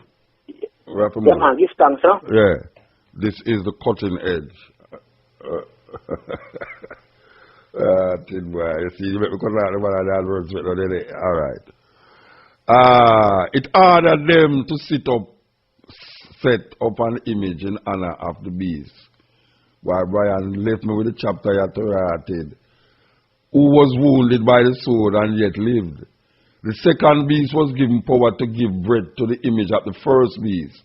We have to Yeah, move. man, give thanks, huh? Yeah. This is the cutting edge. Tin boy, you see, you make me cut out the one of the words with no. All right. It ordered them to set up an image in honor of the beast. While Brian left me with the chapter you had who was wounded by the sword and yet lived. The second beast was given power to give breath to the image of the first beast,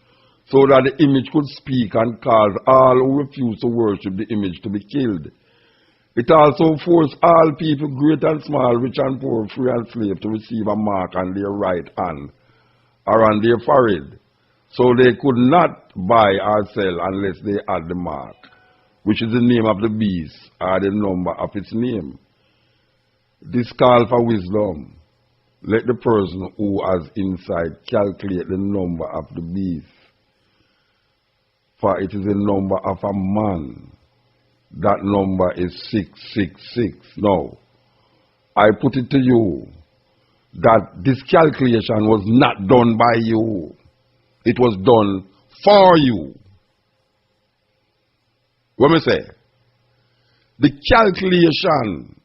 so that the image could speak and cause all who refused to worship the image to be killed. It also forced all people, great and small, rich and poor, free and slave, to receive a mark on their right hand or on their forehead, so they could not buy or sell unless they had the mark, which is the name of the beast or the number of its name. This call for wisdom. Let the person who has insight calculate the number of the beast, for it is the number of a man. That number is 666. Now, I put it to you that this calculation was not done by you. It was done for you. What me say? The calculation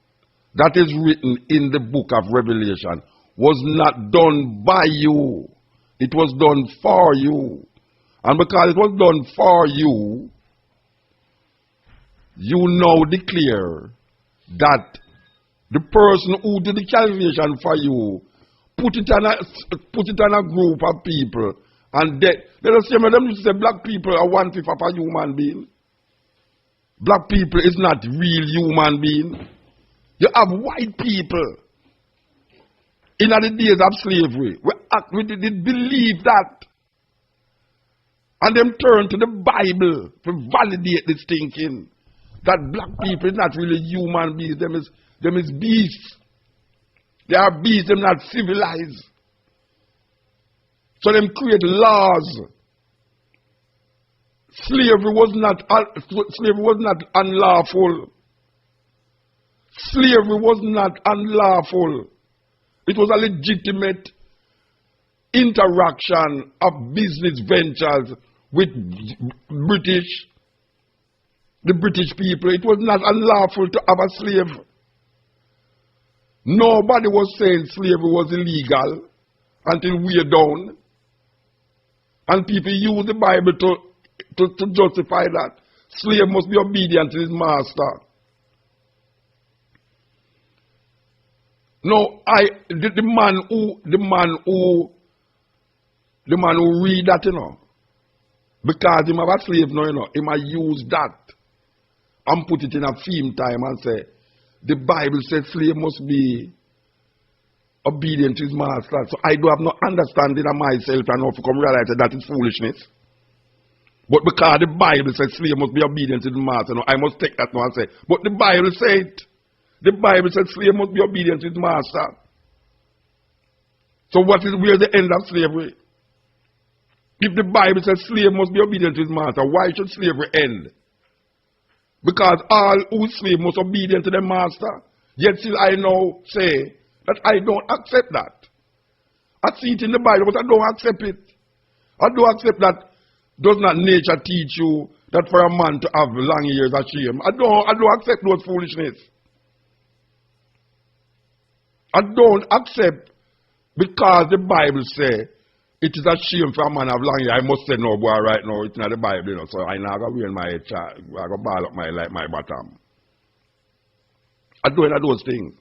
that is written in the book of Revelation was not done by you. It was done for you. And because it was done for you, you now declare that the person who did the calculation for you put it on a group of people, and let us say black people are 1/5 of a human being. Black people is not real human being. You have white people in the days of slavery. We did believe that. And them turn to the Bible to validate this thinking. That black people is not really human beings. Them is beasts. They are beasts, them not civilized. So them create laws. Slavery was not unlawful. Slavery was not unlawful. It was a legitimate interaction of business ventures with the British people. It was not unlawful to have a slave. Nobody was saying slavery was illegal until we are down. And people use the Bible to justify that. Slave must be obedient to his master. No, the man who read that, you know, because him have a slave now, you know, he might use that and put it in a theme time and say, the Bible says slave must be obedient to his master. So I do have no understanding of myself enough to come realize that is foolishness. But because the Bible says slave must be obedient to the master, no, I must take that now and say, but the Bible says it. The Bible says slave must be obedient to his master. So where's the end of slavery? If the Bible says slave must be obedient to his master, why should slavery end? Because all who slave must be obedient to their master. Yet still I now say that I don't accept that. I see it in the Bible, but I don't accept it. I don't accept that. Does not nature teach you that for a man to have long years of shame? I don't accept those foolishness. I don't accept because the Bible says it is a shame for a man to have long years. I must say no, boy, right now, it's not the Bible, you know, so I'm not going to wear my head, I'm going to ball up my bottom. I don't do those things.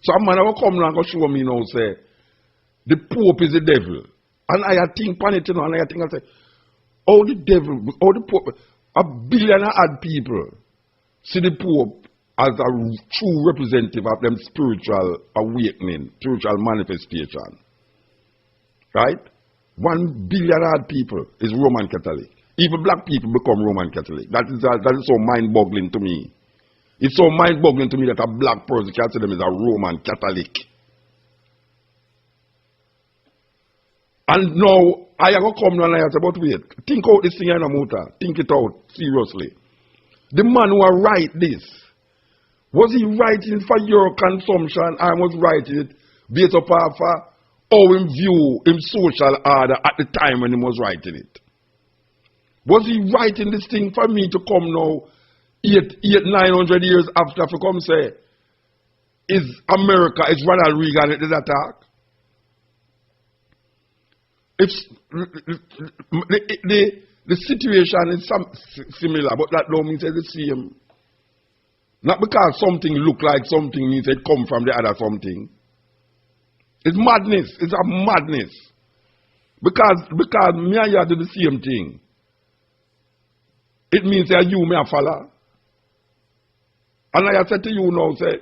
So a man will come and go show me, you know, say, the Pope is the devil. And I think on it, you know, and I think, I say, oh, the devil, oh, the Pope, 1 billion odd people see the Pope as a true representative of them spiritual awakening, spiritual manifestation. Right? 1 billion odd people is Roman Catholic. Even black people become Roman Catholic. That is so mind-boggling to me. It's so mind-boggling to me that a black person can say them is a Roman Catholic. And now, I go come now and I say, but wait, think out this thing in a muta. Think it out, seriously. The man who write this, was he writing it for your consumption? I was writing it based upon how him view him social order at the time when he was writing it. Was he writing this thing for me to come now, 900 years after, to come say, is America, is Ronald Reagan at this attack? If the situation is similar, but that don't mean it's the same. Not because something look like something means it come from the other something. It's madness. It's a madness. Because me and you do the same thing. It means that you may follow. And I said to you now, say,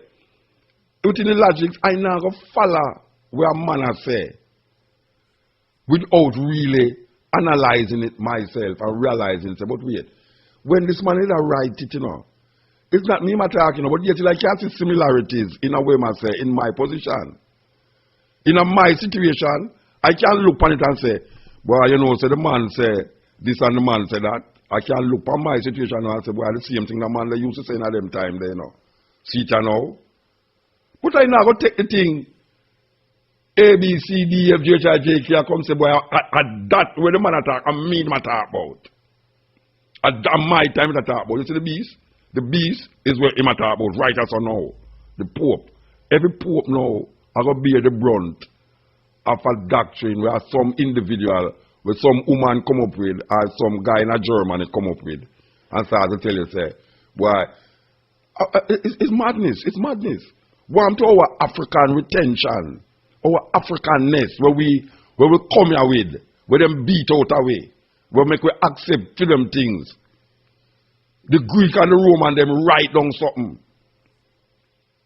within the logic, I now go follow where a man has said, without really analyzing it myself and realizing it. But wait, when this man is write it, you know, it's not me talking, but yet I can see similarities in a way myself, in my position. In my situation, I can look on it and say, well, you know, so the man say this and the man say that. I can look on my situation and say, well, the same thing the man they used to say in them time there, you know. See it now. But I now go take the thing, A, B, C, D, F, G, H, I, J, K, I come say, boy, at that, when the man attack, I mean what I talk about. At my time I talk about. You see the beast? The beast is what him talk about, right as or now. The Pope. Every Pope now, I go bear the brunt of a doctrine where some individual, where some woman come up with, or some guy in a Germany come up with, and start to tell you, say, boy, it's madness, it's madness. Want our African retention, our Africanness, where we come here with, where them beat out away, where make we accept to them things. The Greek and the Roman, them write down something.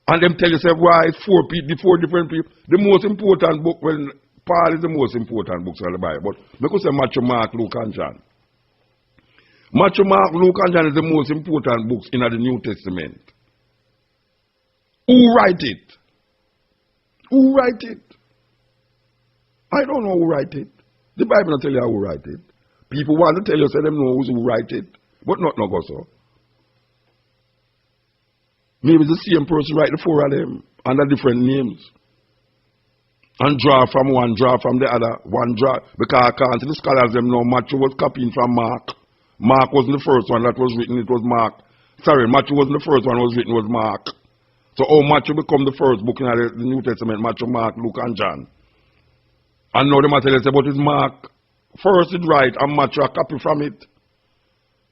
And them tell you, say, why it's four different people. The most important book, well, Paul is the most important book in the Bible. But because say Matthew, Mark, Luke, and John. Matthew, Mark, Luke, and John is the most important books in the New Testament. Who write it? Who write it? I don't know who write it. The Bible don't tell you who write it. People want to tell you, say them know who write it. But not no go so. Maybe the same person write the four of them under different names. And draw from one, draw from the other, one draw. Because I can't see the scholars them know Matthew was copying from Mark. Mark wasn't the first one that was written, it was Mark. Sorry, Matthew wasn't the first one that was written, it was Mark. So Matthew become the first book in the New Testament, Matthew, Mark, Luke, and John. And now the matter is about his Mark. First it right, and Matthew a copy from it.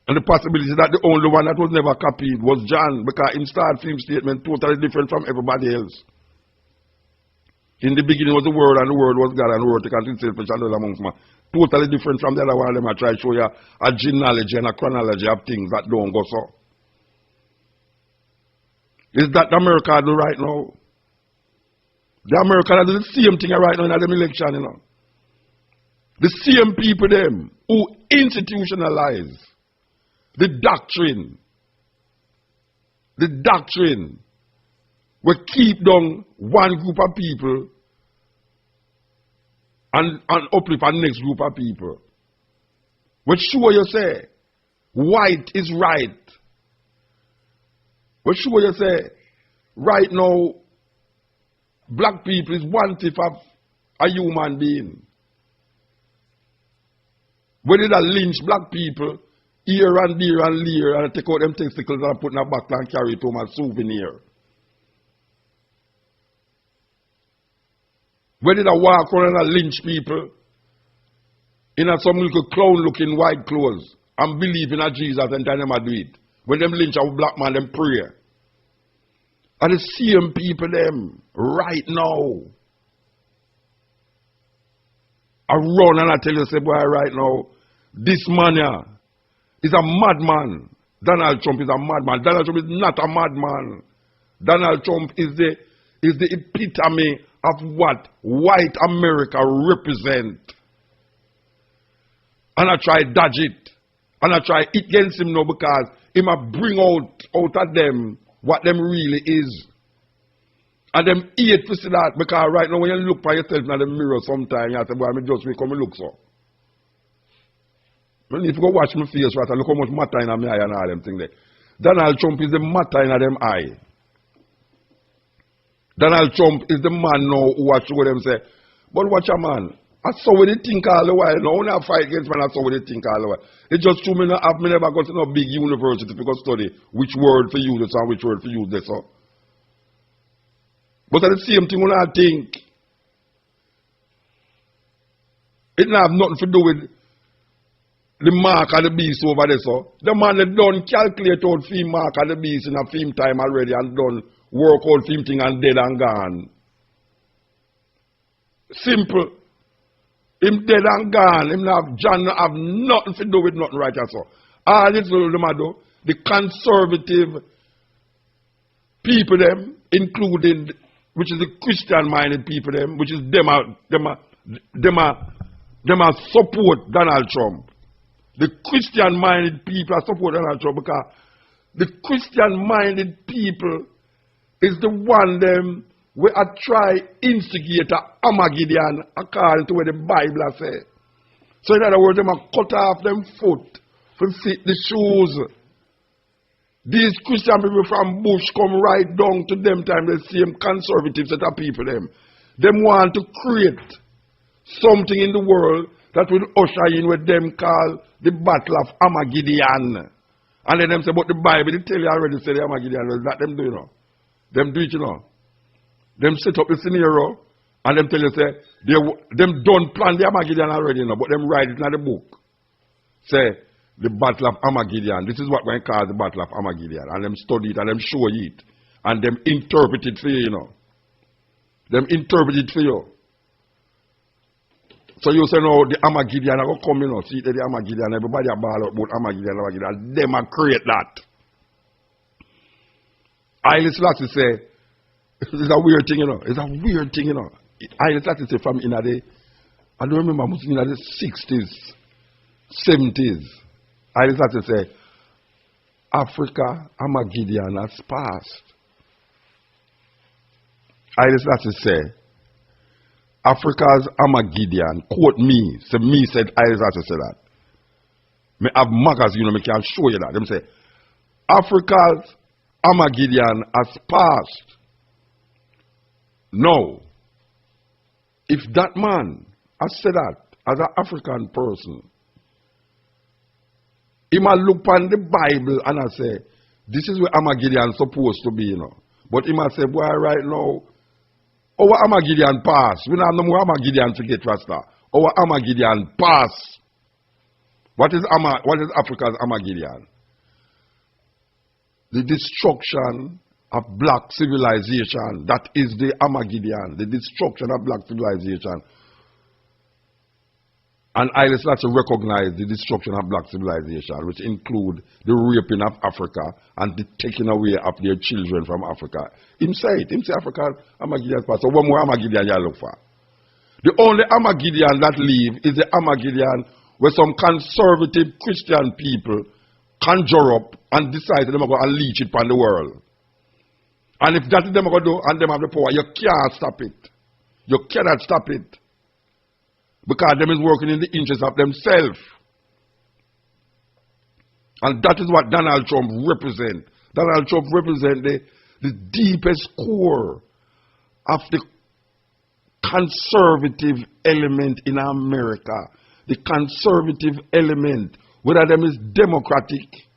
And the possibility that the only one that was never copied was John, because him start film statement totally different from everybody else. In the beginning was the Word, and the Word was God, and the Word took unto himself and shall amongst man. Totally different from the other one of them. I try to show you a genealogy and a chronology of things that don't go so. Is that the America do right now? The America do the same thing right now in the election, you know. The same people them who institutionalize the doctrine will keep down one group of people and uplift the next group of people. Which sure you say, white is right. Which sure you say, right now, black people is one fifth of a human being. When did I lynch black people here and there and there and take out them testicles and put in a back and carry it home as souvenir? When did I walk around and lynch people in some little clown looking white clothes and believe in a Jesus and tell them I do it? When them lynch a black man, them pray. And the same people them right now. I run and I tell you, say, boy, right now, this man here is a madman. Donald Trump is a madman. Donald Trump is not a madman. Donald Trump is the epitome of what white America represent. And I try dodge it. And I try it against him now because he might bring out of them what them really is. And them hate to see that because right now when you look for yourself in the mirror sometimes you say, boy, I just come and look so. When if you go watch my face right, look how much matter in my eye and all them things there. Donald Trump is the matter in them eye. Donald Trump is the man now who watch them say, but watch a man. I saw what they think all the while. Now when I fight against man, I saw what they think all the while. It's just true, me never got to no big university to go study which word for use this and which word for use this. So. But at the same thing when I think, it don't have nothing to do with the mark of the beast over there. So. The man that done calculate out film mark of the beast in a film time already and done work out film thing and dead and gone. Simple. Him dead and gone. Him have John have nothing to do with nothing right so. All this little them do, the conservative people them, including which is the Christian minded people them, which is them support Donald Trump. The Christian minded people are support Donald Trump because the Christian minded people is the one them where I try instigate a Armageddon according to what the Bible says. So in other words, them cut off them foot to fit the shoes. These Christian people from Bush come right down to them time, the same conservative set of people them. Them want to create something in the world that will usher in what them call the battle of Armageddon. And then them say, but the Bible, they tell you already, say the Armageddon, that them do, you know. Them do it, you know. Them set up the scenario and them tell you, say, them don't plan the Armageddon already, you know, but them write it in the book. Say, the battle of Armageddon. This is what we call the battle of Armageddon. And them study it and them show it. And them interpret it for you, you know. Them interpret it for you. So you say, no, the Armageddon, I go come, you know, see the Armageddon, everybody a ball out about Armageddon, them a create that. Haile Selassie say, it's a weird thing, you know. It's a weird thing, you know. Haile Selassie say from in the, I don't remember, I was in the 60s, 70s. Haile Selassie say, Africa, Armageddon has passed. Haile Selassie say, Africa's Armageddon, quote me, so me said, Haile Selassie say that. Me have magazine, you know, me can show you that. Them say, Africa's Armageddon has passed. No. If that man has said that as an African person, he might look on the Bible and I say, this is where Armageddon is supposed to be, you know. But he might say, boy, right now, our Armageddon pass. We don't have no more Armageddon to get Rasta. Our Armageddon pass. What is Africa's Armageddon? The destruction of black civilization. That is the Armageddon. The destruction of black civilization. And Haile Selassie recognize the destruction of black civilization, which include the raping of Africa and the taking away of their children from Africa. Him say it. Him say Africa Armageddon pass. So one more Armageddon you look for. The only Armageddon that leave is the Armageddon where some conservative Christian people conjure up and decide that they're going to unleash it upon the world. And if that is them going to do and them have the power, you can't stop it. You cannot stop it. Because them is working in the interest of themselves. And that is what Donald Trump represents. Donald Trump represents the deepest core of the conservative element in America. The conservative element, whether them is Democratic,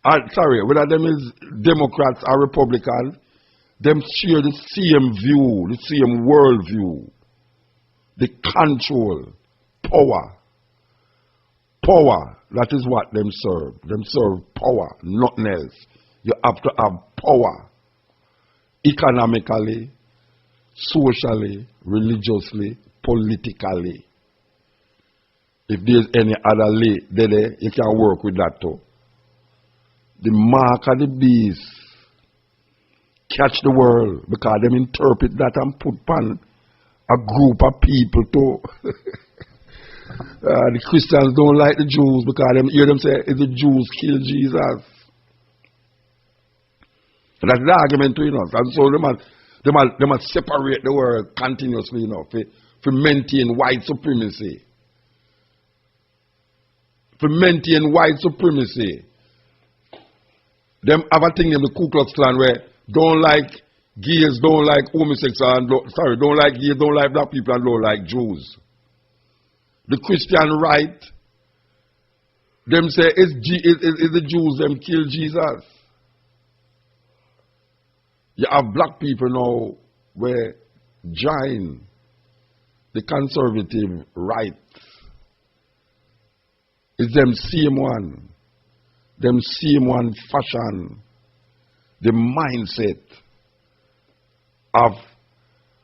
whether them is Democrats or Republicans, them share the same view, the same world view. The control, power. Power, that is what them serve. Them serve power, nothing else. You have to have power. Economically, socially, religiously, politically. If there's any other lay there, you can work with that too. The mark of the beast catch the world because them interpret that and put on a group of people too. The Christians don't like the Jews because them hear them say the Jews kill Jesus. That's the argument, you know. And so they must separate the world continuously, you know, for maintain white supremacy. For maintain white supremacy. Them have a thing in the Ku Klux Klan where don't like gays, don't like homosexuals, don't like gays, don't like black people, and don't like Jews. The Christian right, them say is the Jews them kill Jesus. You have black people now where join the conservative right. It's them same one fashion, the mindset of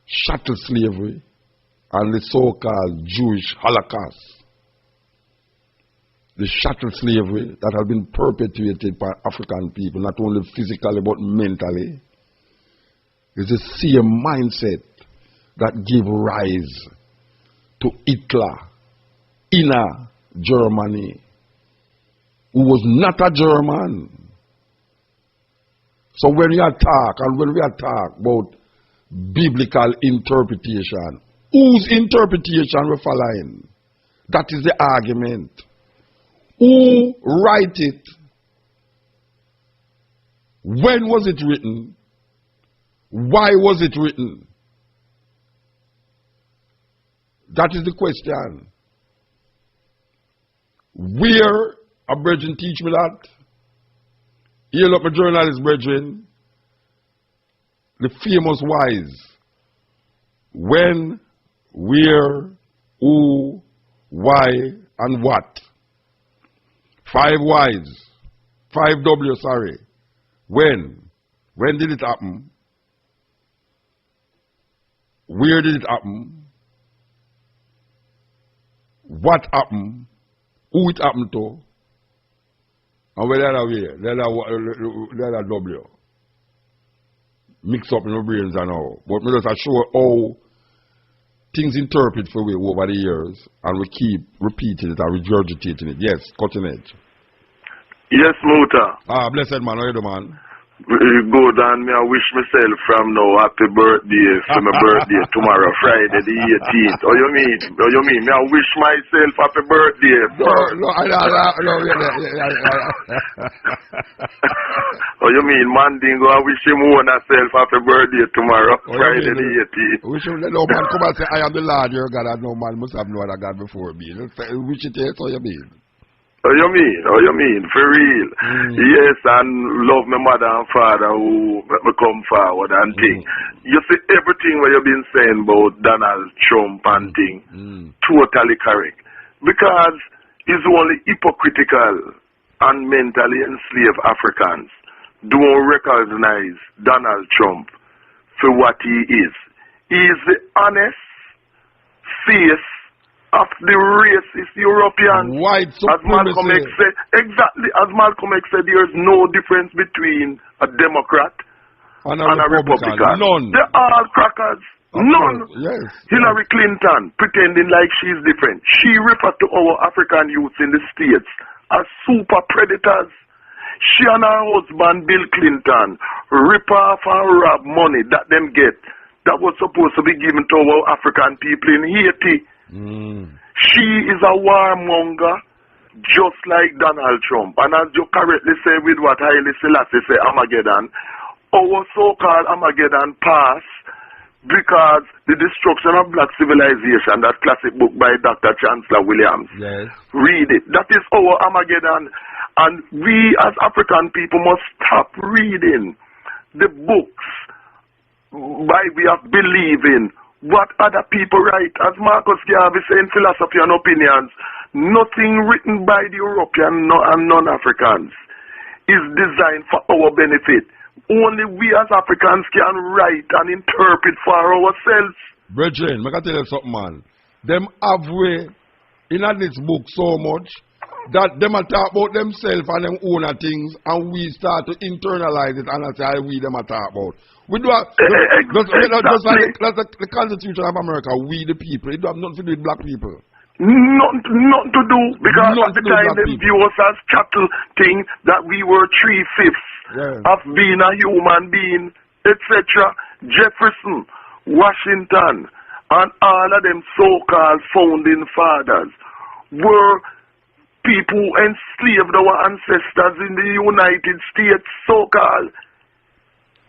chattel slavery and the so-called Jewish Holocaust. The chattel slavery that has been perpetuated by African people, not only physically but mentally, is the same mindset that gave rise to Hitler in Germany, who was not a German. So when we attack about biblical interpretation, whose interpretation we're following? That is the argument. Who write it? When was it written? Why was it written? That is the question. Where a brethren teach me that? Here look my journalist brethren, the famous whys. When, where, who, why, and what. 5 whys. 5 W, sorry. When? When did it happen? Where did it happen? What happened? Who it happened to? And where that way? That W. Mix up in our brains and all. But we just show how things interpret for we over the years and we keep repeating it and regurgitating it. Yes, cutting edge. Yes, Muta. Blessed man, how you do, man? Good, and me I wish myself from now happy birthday for my birthday tomorrow, Friday the 18th. Oh, you mean? Me I wish myself happy birthday. Oh, you mean Mandingo? I wish him own herself happy birthday tomorrow, Friday the 18th. We should let no man come and say, I am the Lord your God, and no man must have no other God before me. Which it is, how you mean? Oh, you mean? For real. Yes, and love my mother and father who let me come forward and thing. You see, everything what you've been saying about Donald Trump and thing, totally correct. Because he's only hypocritical and mentally enslaved Africans don't recognize Donald Trump for what he is. He is the honest face of the racist Europeans. White supremacy. As Malcolm X said, exactly as Malcolm X said, there is no difference between a Democrat and a Republican. None. They're all crackers. None. Yes. Hillary Clinton pretending like she's different. She referred to our African youths in the States as super predators. She and her husband Bill Clinton rip off and rob money that them get that was supposed to be given to our African people in Haiti. She is a warmonger. just like Donald Trump. And as you correctly say with what Haile Selassie say, Armageddon, our so-called Armageddon pass because the destruction of black civilization, that classic book by Dr. Chancellor Williams. Yes. Read it. That is our Armageddon. And we as African people must stop reading the books by way of believing what other people write. As Marcus Garvey said in Philosophy and Opinions, nothing written by the European and non-Africans is designed for our benefit. Only we as Africans can write and interpret for ourselves. Brethren, I can tell you something, man. Them have way in this book so much that them a talk about themselves and them own things, and we start to internalize it and I say we them a talk about. We do have, just like the Constitution of America, we the people, it do have nothing to do with black people. Nothing to do, because at the time them view us as chattel thing, that we were 3/5 of being a human being, etc. Jefferson, Washington, and all of them so-called founding fathers were people who enslaved our ancestors in the United States, so-called.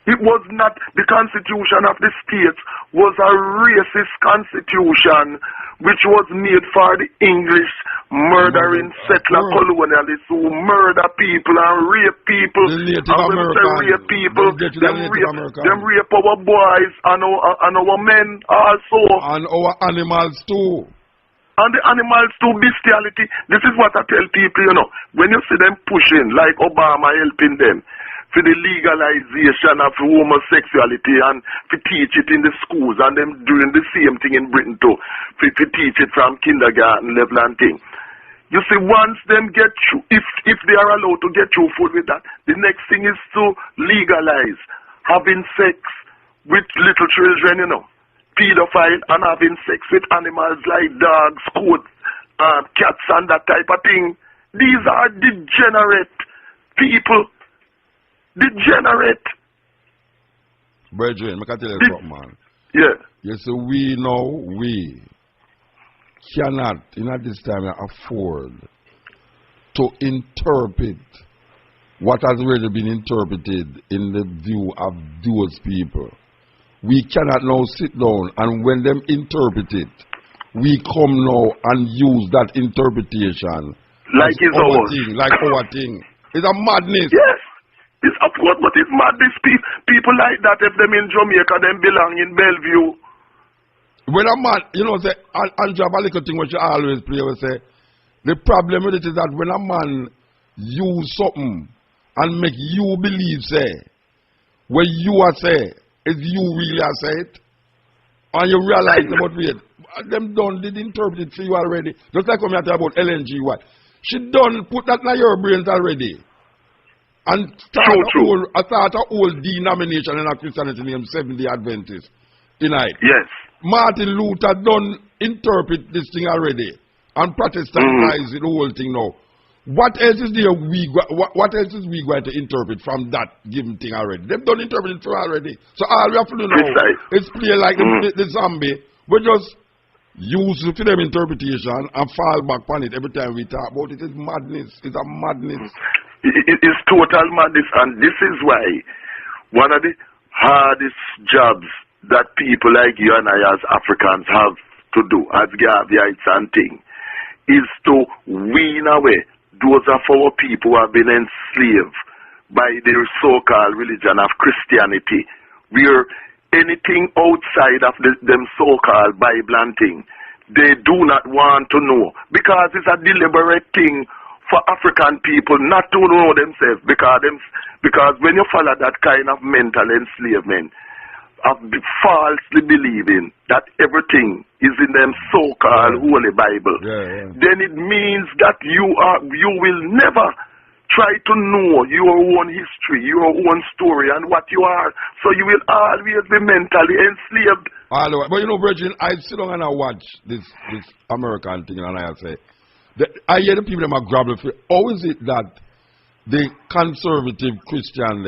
It was not, the Constitution of the States was a racist constitution which was made for the English murdering settler colonialists who murder people and rape people. The Native Americans. Rape people, them rape our boys and our men also. And our animals too. And the animals too, bestiality. This is what I tell people, you know. When you see them pushing, like Obama helping them, for the legalization of homosexuality and to teach it in the schools, and them doing the same thing in Britain too, to teach it from kindergarten level and thing. You see, once them get through, if they are allowed to get through food with that, the next thing is to legalize having sex with little children, you know, pedophile, and having sex with animals like dogs, goats, cats and that type of thing. These are degenerate people. Degenerate. Brethren, I can tell you something, man. Yeah. You see, we cannot, in this time, afford to interpret what has already been interpreted in the view of those people. We cannot now sit down and when them interpret it, we come now and use that interpretation like it's our thing, like our thing. It's a madness. Yes. It's upward, but it's madness. People like that, if them in Jamaica, them belong in Bellevue. When a man, you know, say, and have a little thing which you always play, we say, the problem with it is that when a man use something and make you believe, say, when you are say, is you really are say it, and you realize about it, them done did interpret it for you already. Just like when we talk about LNG, what? She done put that in your brains already. And start a whole denomination in a Christianity named Seventh-day Adventist tonight. Yes. Martin Luther done interpret this thing already and Protestantize the whole thing now. What else is there what else is we going to interpret from that given thing already? They've done interpret it already. So all we have to do now is play like the zombie. We just use for them interpretation and fall back on it every time we talk about it. It's madness. It's a madness. It is total madness, and this is why one of the hardest jobs that people like you and I as Africans have to do as Garveyites and thing is to wean away those of our people who have been enslaved by their so-called religion of Christianity, where anything outside of them so-called Bible and thing, they do not want to know, because it's a deliberate thing for African people not to know themselves, because when you follow that kind of mental enslavement of falsely believing that everything is in them so-called Holy Bible, then it means that you will never try to know your own history, your own story, and what you are. So you will always be mentally enslaved. But you know, Virgin, I sit down and I watch this American thing, and I say, I hear the people that are grabbing for how is it that the conservative Christian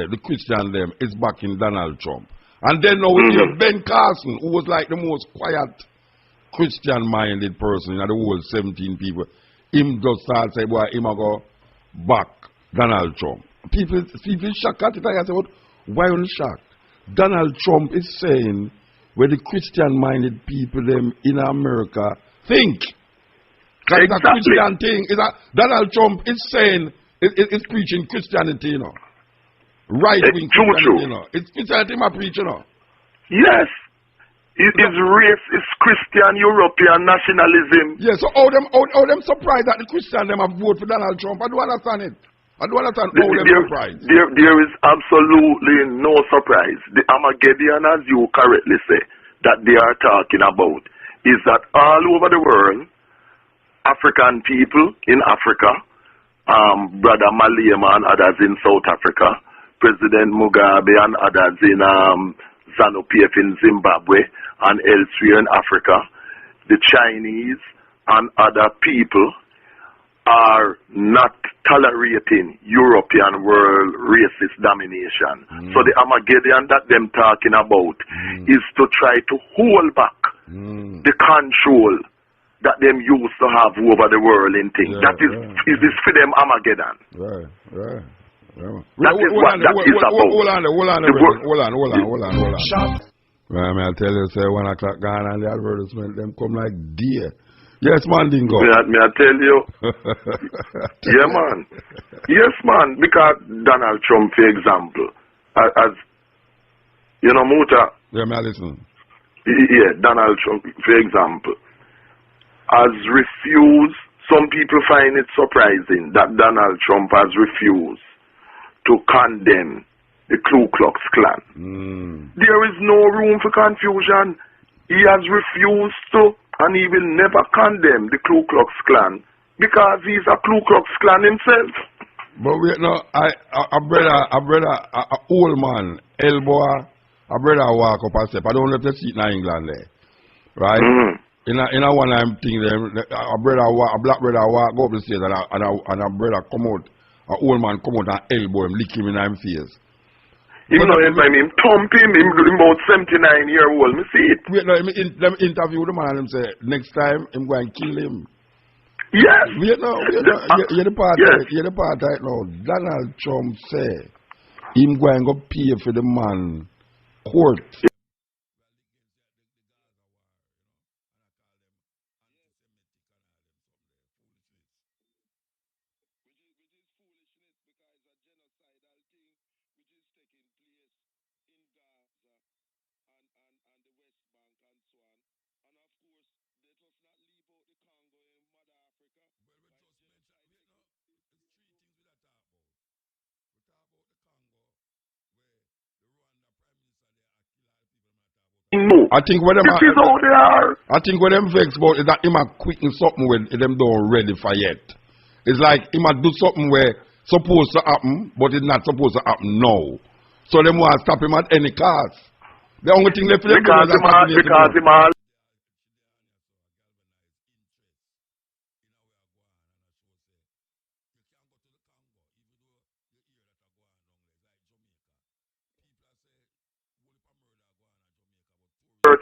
them is backing Donald Trump? And then now we hear Ben Carson, who was like the most quiet Christian-minded person in the whole 17 people. him just start say, boy, him a go back Donald Trump. People shocked at it. I say, what? Why are you shocked? Donald Trump is saying where the Christian-minded people them in America think. Because it's a Christian thing. Donald Trump is saying, it's preaching Christianity, you know. Right-wing Christianity, you know. It's Christianity my preach, you know. Yes. It's race, it's Christian European nationalism. Yes, so how them surprised that the Christian them have voted for Donald Trump? I don't understand it. I don't understand how them surprised. There is absolutely no surprise. The Armageddon, as you correctly say, that they are talking about, is that all over the world, African people in Africa, Brother Malema and others in South Africa, President Mugabe and others in ZANU-PF in Zimbabwe and elsewhere in Africa, the Chinese and other people are not tolerating European world racist domination. So the Armageddon that them talking about is to try to hold back the control that them used to have over the world in things. That is for them Armageddon. Right. That is what that is about. Hold on. Well, I'll tell you, say 1 o'clock gone and the advertisement, them come like deer. Yes, man, Dingo. May I tell you? Yeah, man. Yes, man. Because Donald Trump, for example, as you know, Muta. Yeah, may I listen? Yeah, Donald Trump, for example, has refused. Some people find it surprising that Donald Trump has refused to condemn the Ku Klux Klan. There is no room for confusion. He has refused to, and he will never condemn the Ku Klux Klan because he's a Ku Klux Klan himself. But wait, no, a brother, a old man, elbow, a brother walk up and step. I don't know if they see it in England there, right? In a one time thing, a black brother walk up the stairs and a brother come out, an old man come out and elbow him, lick him in his face. Him no help him, thump him about 79-year-old, me see it. Wait, no, them interview the man and them say, next time, I'm going to kill him. Yes. Wait, no, you're the part right now. Donald Trump say, him going to pay for the man court. No. I think what them this is how they are. I think what them vex about is that him a quitting something when them don't ready for yet. It's like him a do something where supposed to happen, but it's not supposed to happen now. So them want to stop him at any cost. The only thing left for them because him all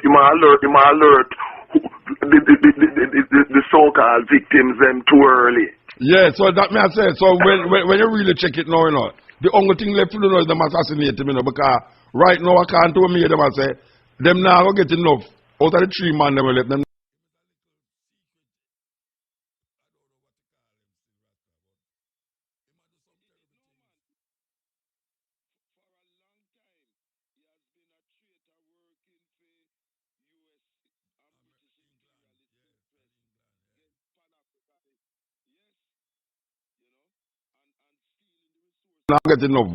him alert the so-called victims them too early. Yeah, so that may I say. So when you really check it now, you know, the only thing left to do is them assassinate him, you know, because right now I can't tell me them I say them now get enough out of the 3 man them will let them. Now get enough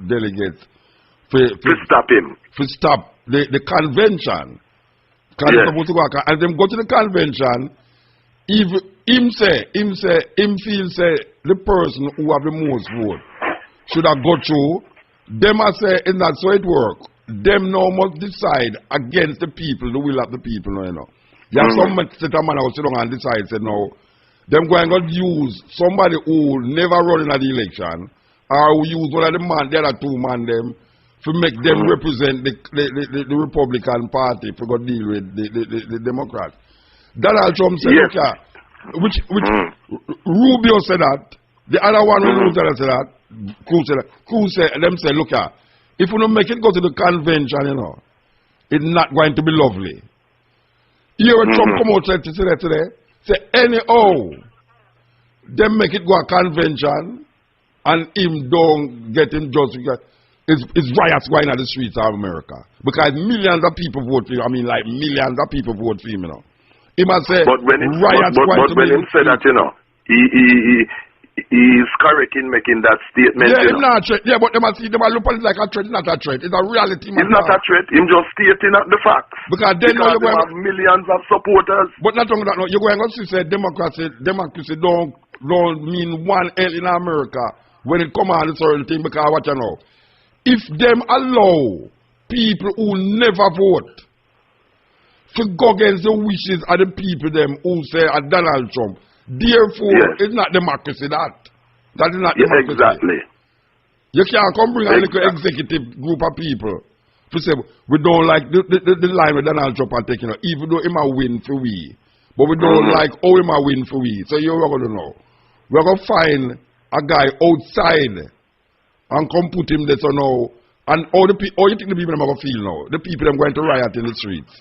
delegates to stop him. To stop the convention. Because they're supposed to go and them go to the convention. If him feel the person who have the most vote should have go through, them I say in that so it work. Them now must decide against the people, the will of the people, you know. You have some set a man who sit down and decide, say no, them going to use somebody who never run in the election, or who use one of the man, the other 2 man them, to make them represent the Republican Party to go deal with the Democrats. Donald Trump said, which Rubio said that. The other one who said that. Cruz said that. Cruz said, them say, look at, if we don't make it go to the convention, you know, it's not going to be lovely. Here when Trump come out today, say anyhow, them make it go a convention and him don't get him just because it's riots going on the streets of America. Because millions of people vote for him. I mean like millions of people vote for him, you know. He must say riots going to be. But when him say that, you know, he is correct in making that statement. Yeah, him not a threat. Yeah, but they must look at it like a threat. It's not a threat. It's a reality. It's not a threat. Him just stating the facts. Because then now you have millions of supporters. But not only that, no, you're going to say democracy don't mean one L in America when it comes on a certain thing. Because what you know, if them allow people who never vote to go against the wishes of the people them who say Donald Trump. Therefore, it's not democracy that is not democracy. Exactly. You can't come bring a little executive group of people to say we don't like the line with Donald Trump are taking, even though he might win for we, but we don't like how he might win for we. So you're going to know. We're going to find a guy outside and come put him there so now. And all you think the people are going to feel now? The people are going to riot in the streets.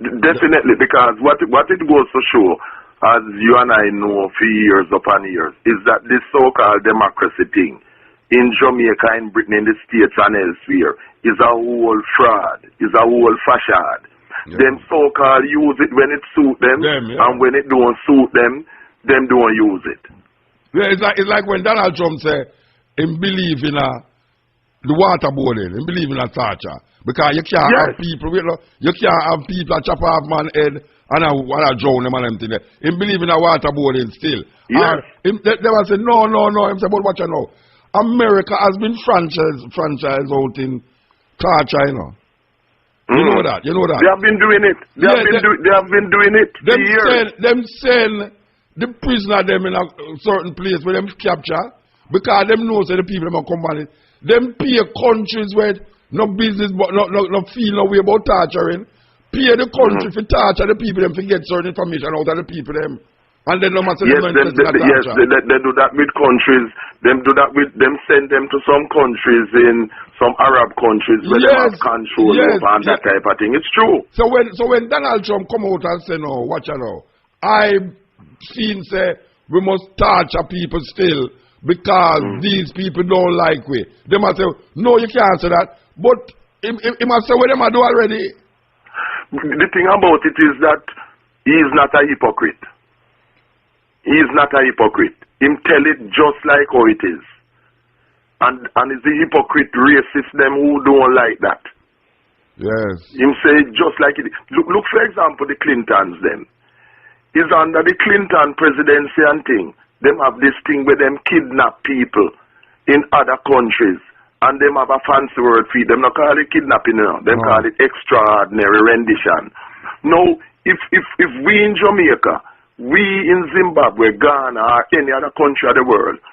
Definitely, because what it goes to show, as you and I know for years upon years, is that this so-called democracy thing in Jamaica, in Britain, in the States and elsewhere is a whole fraud, is a whole facade. Yeah. Them so-called use it when it suit them, and when it don't suit them don't use it. Yeah, it's like when Donald Trump said him believe in the waterboarding, him believe in a torture. Because you can't have people, you can't have people chop off man's head and I drown them and everything there. Him believe in a waterboarding still. Yes. They will say, no. Him say, but what you know? America has been franchise out in torture, you know. You know that? They have been doing it. They have been doing it for years. Them send the prisoner them in a certain place where them capture because them know say the people them come on it. Them pay countries where no business but no feel no way about torturing. Pay the country for torture the people them to get certain information out of the people them. And then no matter they do that with countries. Them do that with them send them to some countries in some Arab countries where they have control over and that type of thing. It's true. So when Donald Trump come out and say no, watch you know, I seen say we must torture people still because these people don't like we. They must say, no, you can't say that. But he must say what they must do already. The thing about it is that he is not a hypocrite. He is not a hypocrite. Him tell it just like how it is. And it's the hypocrite racist them who don't like that. Yes. Him say it just like it is. Look for example the Clintons them. Is under the Clinton presidency and thing. Them have this thing where them kidnap people in other countries. And them have a fancy word for it. Them not call it kidnapping, you know. Them call it extraordinary rendition. Now, if we in Jamaica, we in Zimbabwe, Ghana, or any other country of the world,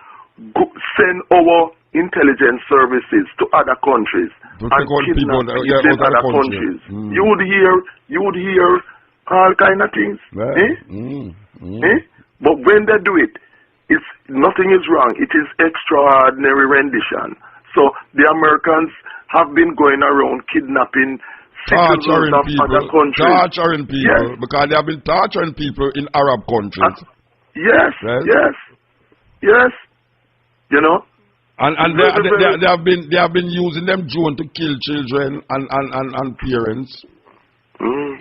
send our intelligence services to other countries and kidnap people in other countries, you would hear all kind of things. But when they do it, nothing is wrong. It is extraordinary rendition. So the Americans have been going around kidnapping citizens of other countries. Torturing people because they have been torturing people in Arab countries. Yes. You know. And they have been using them drone to kill children and parents.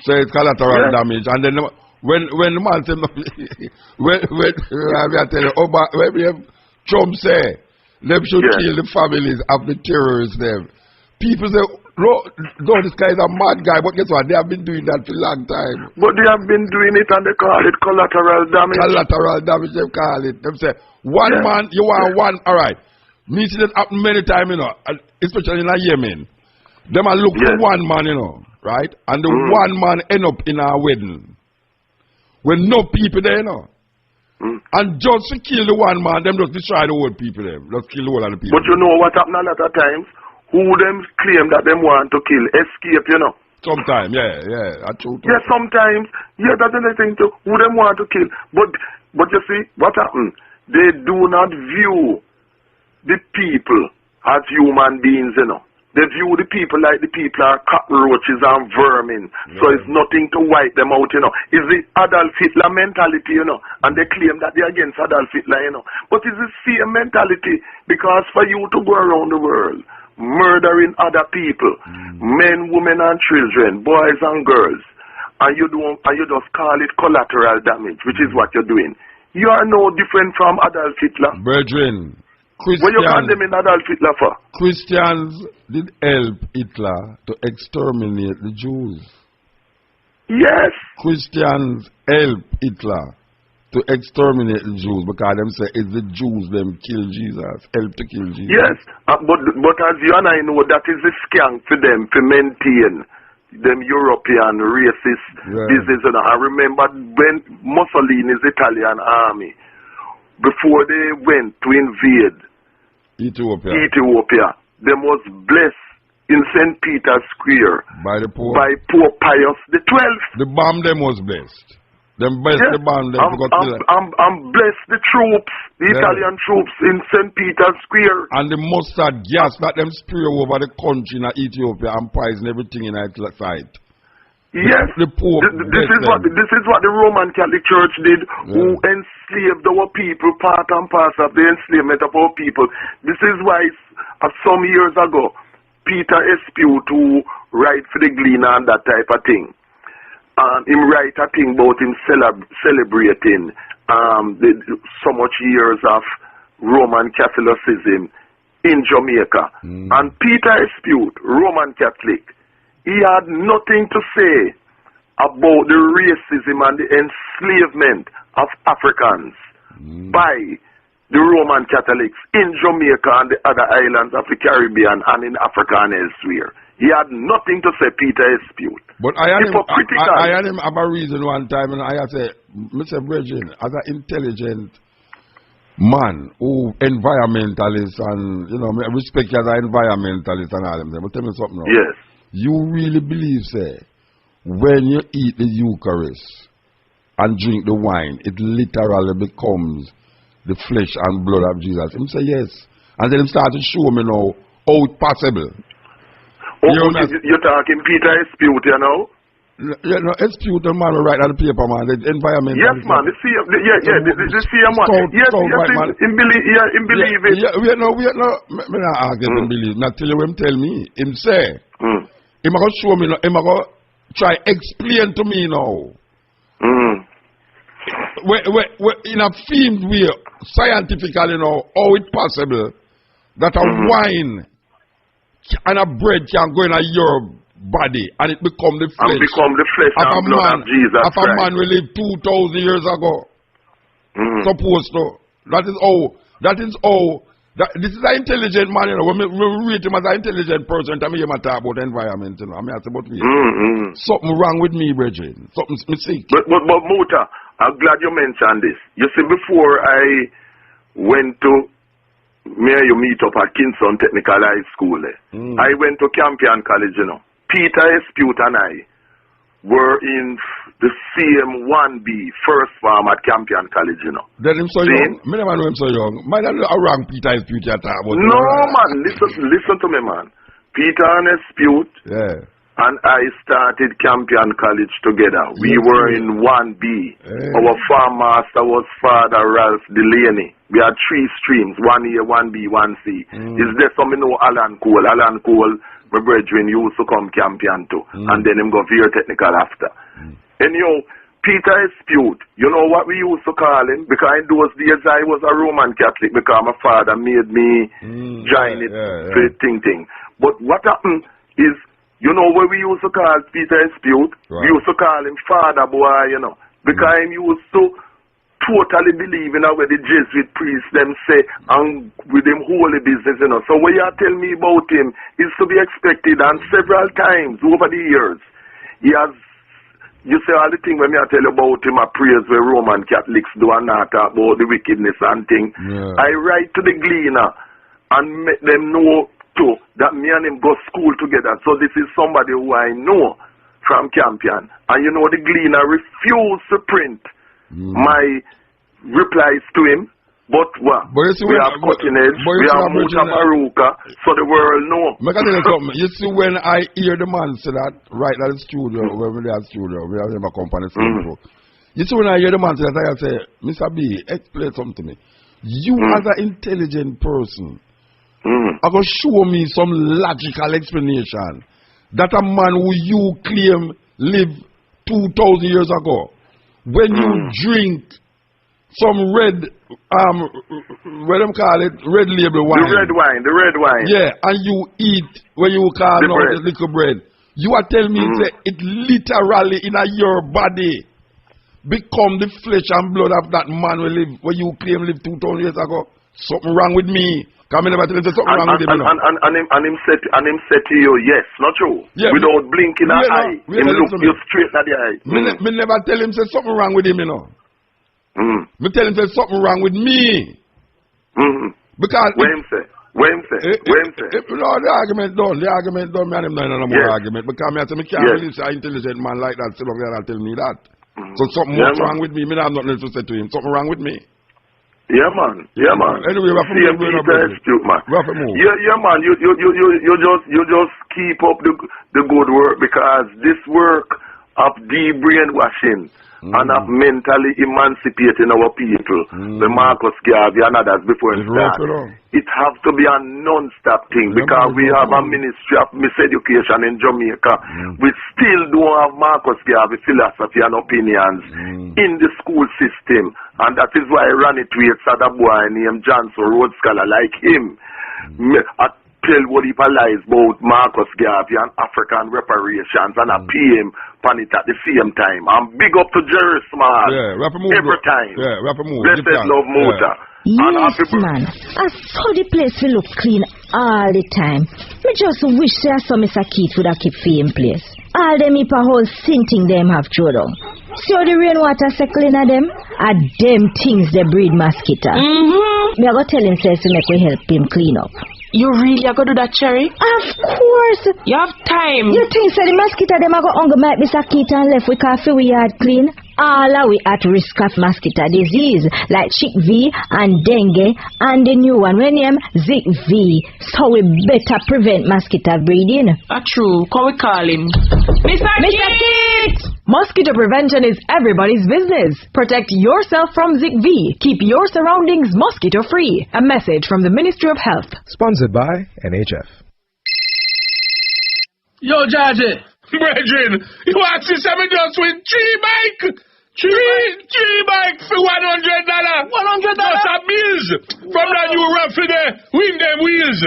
So it's collateral damage. And then when the man said when I tell you when Trump say them should kill the families of the terrorists them. People say, no, this guy is a mad guy, but guess what? They have been doing that for a long time. But they have been doing it and they call it collateral damage. Collateral damage, they call it. They say, one man, you want one, all right. Me see that happen many times, you know, especially in Yemen. Them are look for one man, you know, right? And the one man end up in our wedding. When no people there, you know. And just to kill the one man, them just destroy the whole people, them. Just kill the whole of the people. But you know what happen a lot of times? Who them claim that them want to kill, escape, you know. Sometimes, yeah, that's true. Yeah, sometimes, that's the thing too. Who them want to kill. But But you see, what happened? They do not view the people as human beings, you know. They view the people like the people are cockroaches and vermin. Yeah. So it's nothing to wipe them out, you know. It's the Adolf Hitler mentality, you know. And they claim that they're against Adolf Hitler, you know. But it's the same mentality, because for you to go around the world murdering other people, men, women and children, boys and girls, and you just call it collateral damage, which is what you're doing. You are no different from Adolf Hitler. Brethren, Christians, what you condemning Adolf Hitler for? Christians did help Hitler to exterminate the Jews. Yes. Christians help Hitler to exterminate the Jews, because them say it's the Jews them kill Jesus, help to kill Jesus. Yes, but as you and I know, that is a scam for them to maintain them European racist business. And I remember when Mussolini's Italian army, before they went to invade Ethiopia, them was blessed in St. Peter's Square by Pope Pius XII. The bomb them was blessed. Them blessed the bomb them. I'm blessed the troops, the Italian troops in St. Peter's Square. And the mustard gas that them spray over the country in Ethiopia and poison everything in that site. Yes, the Pope this is what the Roman Catholic Church did, who enslaved our people, part and parcel of the enslavement of our people. This is why some years ago, Peter Espute, who write for the Gleaner and that type of thing, him write a thing about him celebrating so much years of Roman Catholicism in Jamaica. And Peter Espute, Roman Catholic, he had nothing to say about the racism and the enslavement of Africans by the Roman Catholics in Jamaica and the other islands of the Caribbean and in Africa and elsewhere. He had nothing to say, Peter Espute. But I had him have a reason one time, and I say, Mr. Bridget, as an intelligent man who environmentalist, and you know, I respect you as an environmentalist and all them, but tell me something now. Yes. You really believe, say, when you eat the Eucharist and drink the wine, it literally becomes the flesh and blood of Jesus? Him say yes. And then him start to show me now how it's possible. You're talking Peter Espute, you know? Yeah, no, Espute, the man who write on the paper, man, the environment. Yes, man, the same one. Yes, him believe it. Yeah, no, me not ask him believe. Not tell you him tell me. Him say, him a go show me, him a go try explain to me now. In a themed way, scientifically now, how it possible that a wine and a bread can go in your body and it become the flesh, of a man of Jesus Christ. A man will live 2,000 years ago. Supposed to. This is an intelligent man, you know. When we read him as an intelligent person, I mean, you talk about environment, you know. I mean, it's about me. Something wrong with me, Bridget. Something's mistake. But Muta, I'm glad you mentioned this. You see, before I went to you meet up at Kingston Technical High School, I went to Campion College, you know. Peter Espute and I were in the same 1B first farm at Campion College, you know. Then him so young? I never know him so young. Might not know how wrong Peter Espute you talk about. No, man. Listen to me, man. Peter and Espute and I started Campion College together. We were in 1B. Our farm master was Father Ralph Delaney. We had 3 streams, 1A, 1B, 1C. Is there some know Alan Cole? Alan Cole, my brethren, used to come Campion too. And then him go Veer Technical after. And Peter Espute, you know what we used to call him? Because in those days I was a Roman Catholic because my father made me join it for thing. But what happened is, you know what we used to call Peter Espute? We used to call him Father Boy, you know. Because he used to totally believe in what the Jesuit priests them say and with them holy business, you know. So what you tell me about him is to be expected, and several times over the years he has, you say all the things when I tell you about him, I praise where Roman Catholics do and not talk about the wickedness and things. I write to the Gleaner and make them know too that me and him go school together. So this is somebody who I know from Campion. And you know the Gleaner refused to print my replies to him. But what? But you see we have cutting edge, we have Mutabaruka, so the world know. I can tell you something. You see, when I hear the man say that, right at the studio, when we are at the studio, we have a company studio. You see, when I hear the man say that, I say, Mr. B, explain something to me. You as an intelligent person, are going to show me some logical explanation that a man who you claim lived 2,000 years ago, when you drink some red, what them call it, red label wine. The red wine. Yeah, and you eat, when you call the little bread. You are telling me that it literally in your body become the flesh and blood of that man where you claim lived 2,000 years ago. Something wrong with me. Come in, never tell him something wrong with him. And him said to you, yes, not true. Yeah, without blinking an eye. Him look you straight at the eye. Me never tell him say something wrong with him, you know. Me tell him say something wrong with me. Because What him say? No, the argument done. Me and him no more argument. Because me say me can't believe an intelligent man like that still there and tell me that. So something wrong with me. Me have nothing else to say to him. Something wrong with me. Yeah, man. Anyway, we have to move. Yeah, man. You just keep up the good work, because this work of de-brainwashing and of mentally emancipating our people, the Marcus Garvey and others before it starts, it has to be a non-stop thing, because we have a ministry of miseducation in Jamaica. We still don't have Marcus Garvey philosophy and opinions in the school system, and that is why I ran it with a boy named Johnson, Rhodes Scholar like him. I tell what he lies about Marcus Garvey and African reparations, and I pay him on it at the same time. I'm big up to Jerry Smart every time. Blessed love Muta. Yes, man. I saw the place will look clean all the time. Me just wish there some Mr. Keith would have kept in place. All them heap a whole sinting them have thrown down. See how the rainwater circling at them? At them things they breed mosquito. Me I go tell him says to make we help him clean up. You really are going to do that, Cherry? Of course. You have time. You think so the mosquito them are going to hunger might be Sakita and left with coffee we yard clean? All are we at risk of mosquito disease like Chick V and dengue and the new one we name Zick V. So we better prevent mosquito breeding. True. Can we call him? Mr. Keith! Mosquito prevention is everybody's business. Protect yourself from Zick V. Keep your surroundings mosquito free. A message from the Ministry of Health. Sponsored by NHF. Yo, Georgie, brethren, you want to see me just with three bike for $100. $100? Just a bills from the new raffle there. Win them wheels.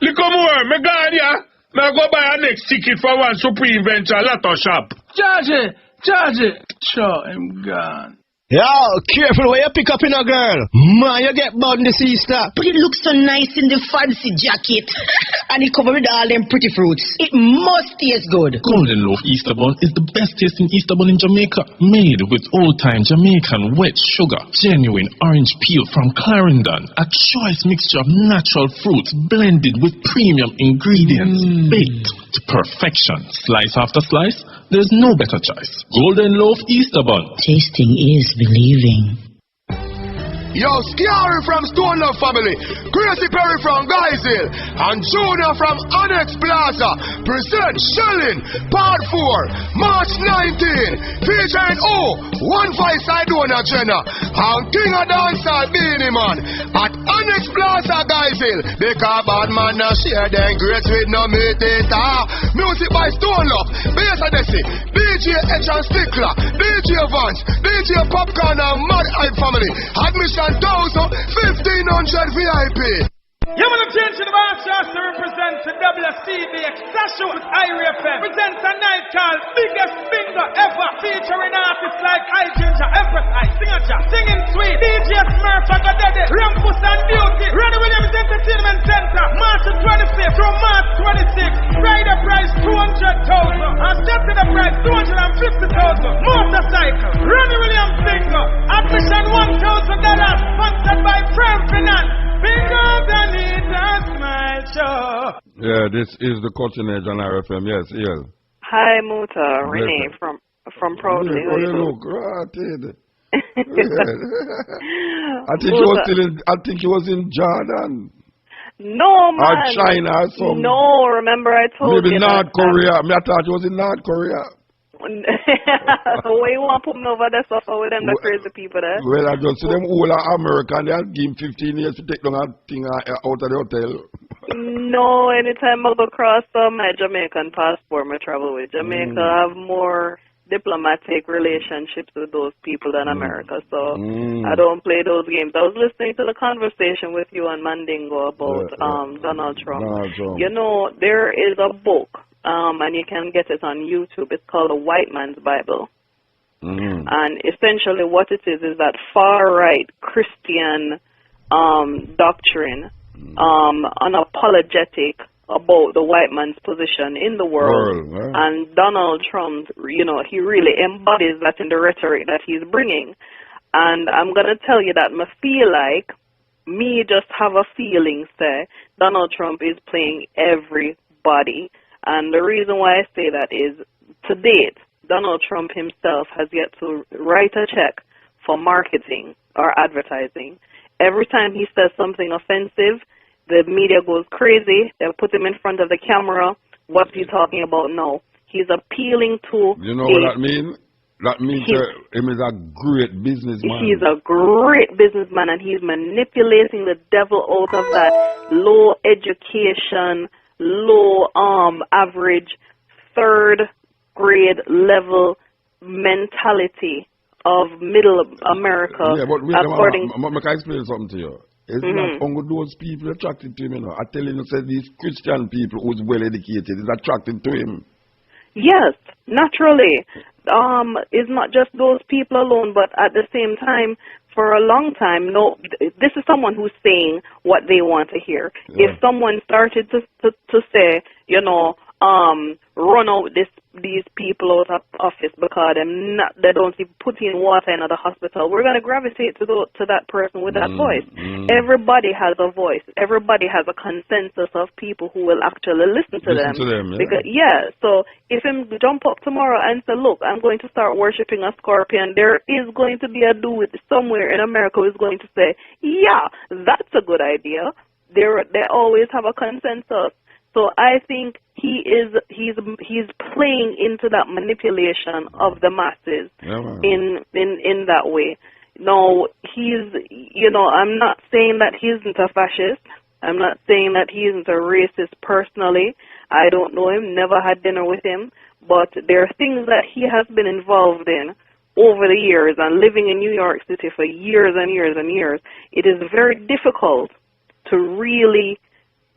Look more, me gone here. Now go buy a next ticket for one Supreme Venture Lotto shop. Georgie, sure, I'm gone. Yo, careful where you pick up in a girl. Man, you get bound this Easter. But it looks so nice in the fancy jacket. And it covered with all them pretty fruits. It must taste good. Golden Loaf Easter Bun is the best tasting Easter bun in Jamaica. Made with old-time Jamaican wet sugar. Genuine orange peel from Clarendon. A choice mixture of natural fruits blended with premium ingredients. Baked to perfection. Slice after slice, there's no better choice. Golden Loaf Easter Bun. Tasting is believing. Yo, Scary from Stone Love Family, Gracie Perry from Guysville, and Junior from Annex Plaza present Shelling Part 4, March 19, featuring One Voice Idona Jenna, and King of Dancehall Beanie Man at Annex Plaza Guysville, because bad man now share them greats with no mutator. Music by Stone Love, Bass Adesi, DJ H and Stickler, DJ Vance, DJ Popcorn and Mad Eye Family. Admission 1,000, 1,500 VIP. You want to change to the Manchester represents the WCB Extasio with Irie FM. Presents a night called Biggest Bingo Ever, featuring artists like I Ginger, Everett I, Signature, Singing Sweet, DJ Smurf and Godaddy, Rampus and Beauty, Ronnie Williams Entertainment Center, March 25th through March 26th. Rider price 200,000 and Saturday price 250,000. Motorcycle, Ronnie Williams Bingo, admission $1,000, sponsored by Frame Finance. Yeah, this is the Cutting Edge on RFM. Yes, yeah. Hi, Muta. Renee from Proudly. Look, right. I think he was still in. I think he was in Jordan. No, man. Or China or something. No, remember I told maybe you. Maybe North Korea. I thought he was in North Korea. Why you want to put me over there suffer with them, the crazy people there? Well, I just see them all are American. They have give him 15 years to take down a thing out of the hotel. No, anytime I go across my Jamaican passport, I travel with Jamaica, I have more diplomatic relationships with those people than America, so I don't play those games. I was listening to the conversation with you on Mandingo about Donald Trump. You know, there is a book, and you can get it on YouTube. It's called The White Man's Bible. And essentially what it is that far-right Christian doctrine, unapologetic about the white man's position in the world. And Donald Trump, you know, he really embodies that in the rhetoric that he's bringing. And I'm going to tell you that I feel like, me just have a feeling, say, Donald Trump is playing everybody. And the reason why I say that is, to date, Donald Trump himself has yet to write a check for marketing or advertising. Every time he says something offensive, the media goes crazy. They'll put him in front of the camera. What's he talking about now? He's appealing to... You know what that means? That means him is a great businessman. He's a great businessman, and he's manipulating the devil out of that low education, low average, third grade level mentality of middle America. Yeah, but I can explain something to you. It's not only those people attracted to him, you know. I tell you, say these Christian people who's well educated is attracted to him. Yes, naturally. It's not just those people alone, but at the same time, for a long time, no, this is someone who's saying what they want to hear. Yeah. If someone started to say, you know, run out these people out of office because they don't even put in water in the hospital, we're going to gravitate to that person with that voice. Everybody has a voice. Everybody has a consensus of people who will actually listen to them. Because, so if him jump up tomorrow and say, look, I'm going to start worshiping a scorpion, there is going to be a dude somewhere in America who is going to say, yeah, that's a good idea. They always have a consensus. So I think he's playing into that manipulation of the masses in that way. No, I'm not saying that he isn't a fascist. I'm not saying that he isn't a racist personally. I don't know him, never had dinner with him. But there are things that he has been involved in over the years, and living in New York City for years and years and years, it is very difficult to really...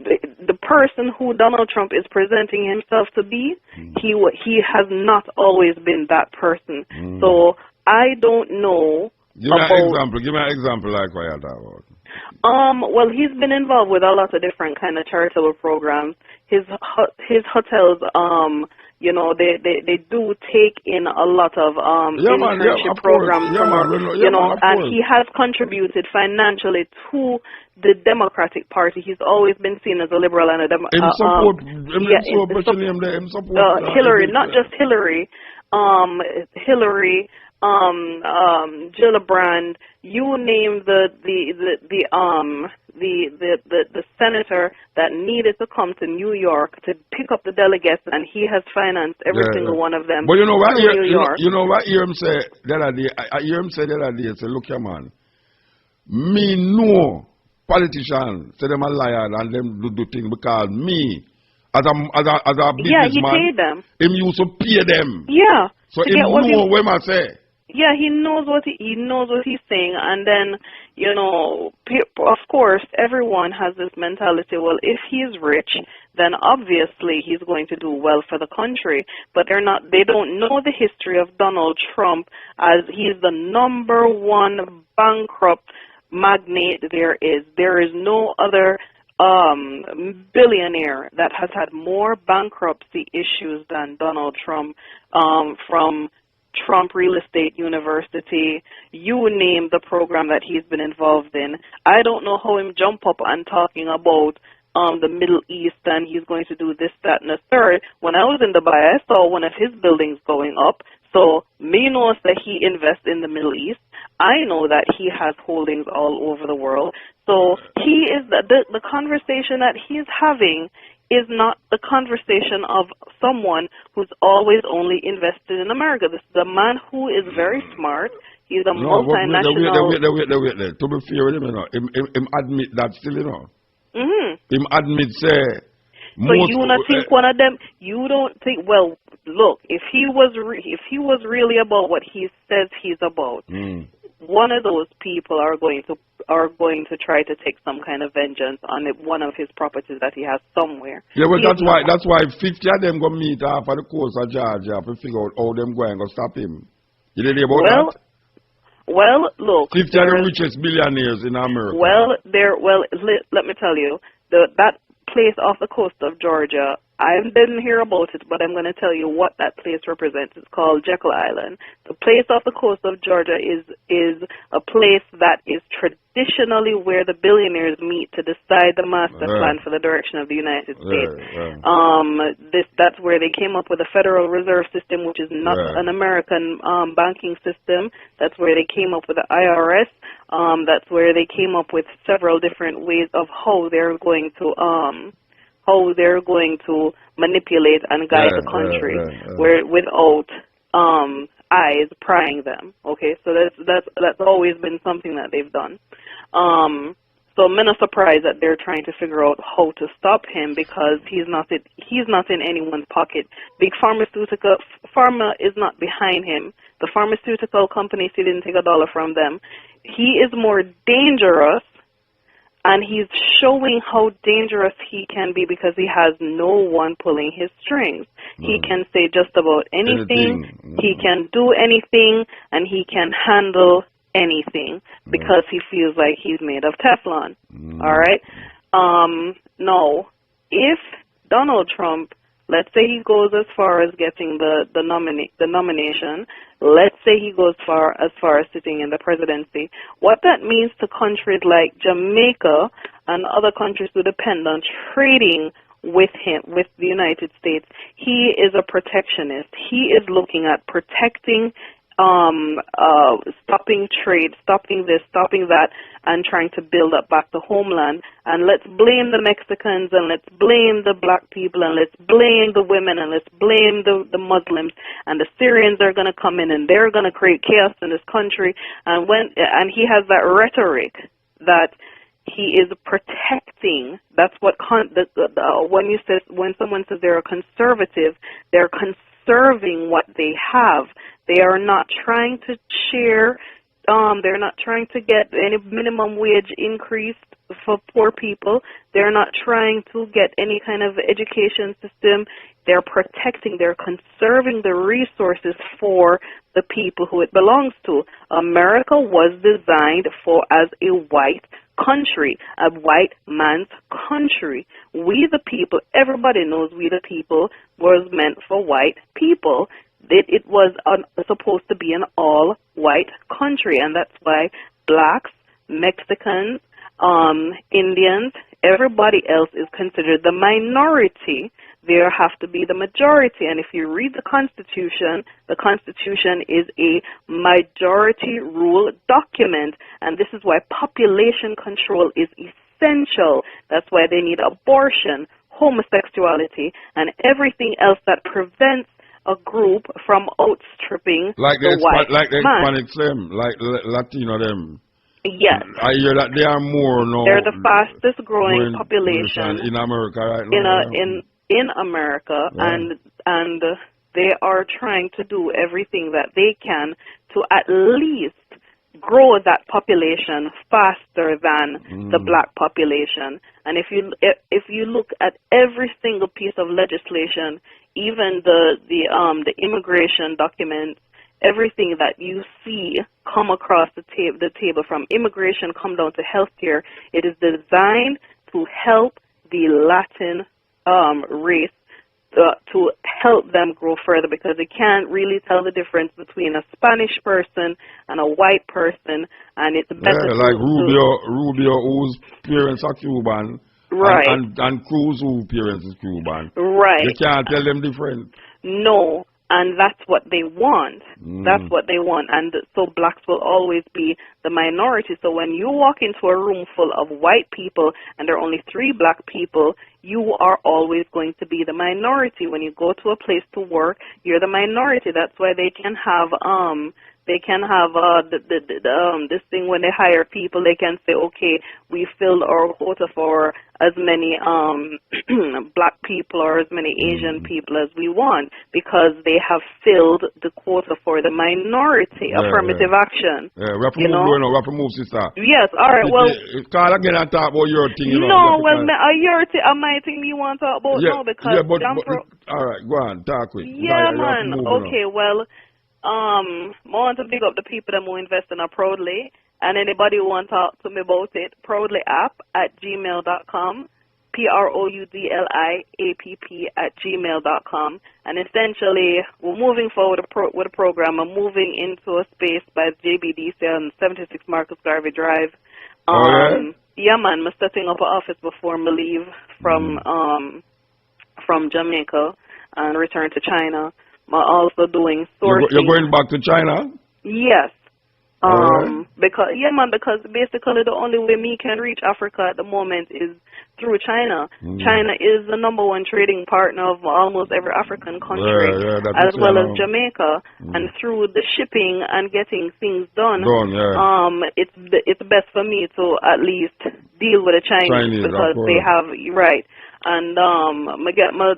The person who Donald Trump is presenting himself to be, he has not always been that person. So I don't know. Give me an example like what you're talking about. Well, he's been involved with a lot of different kind of charitable programs. His hotels, you know, they do take in a lot of internship programs and he has contributed financially to the Democratic Party. He's always been seen as a liberal and a Hillary, not just Hillary, Gillibrand, you name the senator that needed to come to New York to pick up the delegates, and he has financed every single one of them. But you know what? You know what? I hear him say the other day. Say, look here, man. Me know politicians say them a liar and them do things because me as a businessman, he paid them. Him used to pay them. Yeah. So him know what I say. Yeah, he knows what he's saying, and then, you know, of course, everyone has this mentality. Well, if he's rich, then obviously he's going to do well for the country. But they don't know the history of Donald Trump, as he's the #1 bankrupt magnate there is. There is no other billionaire that has had more bankruptcy issues than Donald Trump, from Trump Real Estate University, you name the program that he's been involved in. I don't know how him jump up and talking about the Middle East and he's going to do this, that, and the third. When I was in Dubai, I saw one of his buildings going up. So me knows that he invests in the Middle East. I know that he has holdings all over the world. So he is the conversation that he's having is not the conversation of someone who's always only invested in America. This is a man who is very smart. He's a multinational. Wait there. To be fair with him, you know, him admit that still, you know. Him admit say. So you not think one of them? You don't think? Well, look, if he was really about what he says he's about, one of those people are going to try to take some kind of vengeance on one of his properties that he has somewhere. Yeah, well, that's why 50 of them go meet off of the coast of Georgia to figure out how them going to stop him. You didn't hear about that? Well, look. 50 of the richest billionaires in America. Let me tell you, that place off the coast of Georgia, I didn't hear about it, but I'm going to tell you what that place represents. It's called Jekyll Island. The place off the coast of Georgia is a place that is traditionally where the billionaires meet to decide the master plan for the direction of the United States. That's where they came up with the Federal Reserve System, which is not an American banking system. That's where they came up with the IRS. That's where they came up with several different ways of how they're going to manipulate and guide the country without eyes prying them. Okay, so that's always been something that they've done. So I'm not surprised that they're trying to figure out how to stop him, because he's not in anyone's pocket. Big pharma is not behind him. The pharmaceutical companies, he didn't take $1 from them. He is more dangerous. And he's showing how dangerous he can be because he has no one pulling his strings. He can say just about anything. He can do anything, and he can handle anything because he feels like he's made of Teflon. All right? Now, if Donald Trump, let's say he goes as far as getting the nomination, let's say he goes as far as sitting in the presidency, what that means to countries like Jamaica and other countries who depend on trading with the United States, he is a protectionist. He is looking at protecting, stopping trade, stopping this, stopping that, and trying to build up back the homeland. And let's blame the Mexicans, and let's blame the black people, and let's blame the women, and let's blame the Muslims, and the Syrians are going to come in, and they're going to create chaos in this country. And he has that rhetoric that he is protecting. That's what when someone says they're a conservative, they're conserving what they have. They are not trying to share. They're not trying to get any minimum wage increase for poor people. They're not trying to get any kind of education system. They're protecting, they're conserving the resources for the people who it belongs to. America was designed as a white country, a white man's country. We the people, everybody knows we the people was meant for white people. It was supposed to be an all-white country, and that's why blacks, Mexicans, Indians, everybody else is considered the minority. There have to be the majority, and if you read the Constitution is a majority rule document, and this is why population control is essential. That's why they need abortion, homosexuality, and everything else that prevents a group from outstripping the white man. Hispanics them, like Latino them. Yes. I hear that they are more now. They're the fastest growing population in America right now. In America, and they are trying to do everything that they can to at least grow that population faster than the black population. And if you look at every single piece of legislation, even the immigration documents, everything that you see come across the table from immigration come down to healthcare, it is designed to help the Latin race, to help them grow further, because they can't really tell the difference between a Spanish person and a white person, and it's better like Rubio whose parents are Cuban, right, and Cruz whose parents is Cuban. Right. You can't tell them different. No. And that's what they want. That's what they want. And so blacks will always be the minority. So when you walk into a room full of white people and there are only 3 black people, you are always going to be the minority. When you go to a place to work, you're the minority. That's why they can have this thing when they hire people. They can say, okay, we filled our quota for as many black people or as many Asian people as we want, because they have filled the quota for the minority. Affirmative action. Move, sister. Yes, all right. Well, call again and talk about your thing. Your thing, my thing you want to talk about now, because all right, go on, talk with. Yeah, man. Okay, well, I want to big up the people that who invest in Proudly, and anybody who want to talk to me about it, Proudly app at gmail.com, proudlyapp@gmail.com, and essentially we're moving forward with a program. I'm moving into a space by JBDC on 76 Marcus Garvey Drive. Yeah, man, I'm setting up an office before I leave from Jamaica and return to China. I'm also doing sourcing. You're going back to China? Yes. Because basically the only way me can reach Africa at the moment is through China. China is the #1 trading partner of almost every African country, as well as Jamaica. And through the shipping and getting things done, it's best for me to at least deal with the Chinese because they have And I get my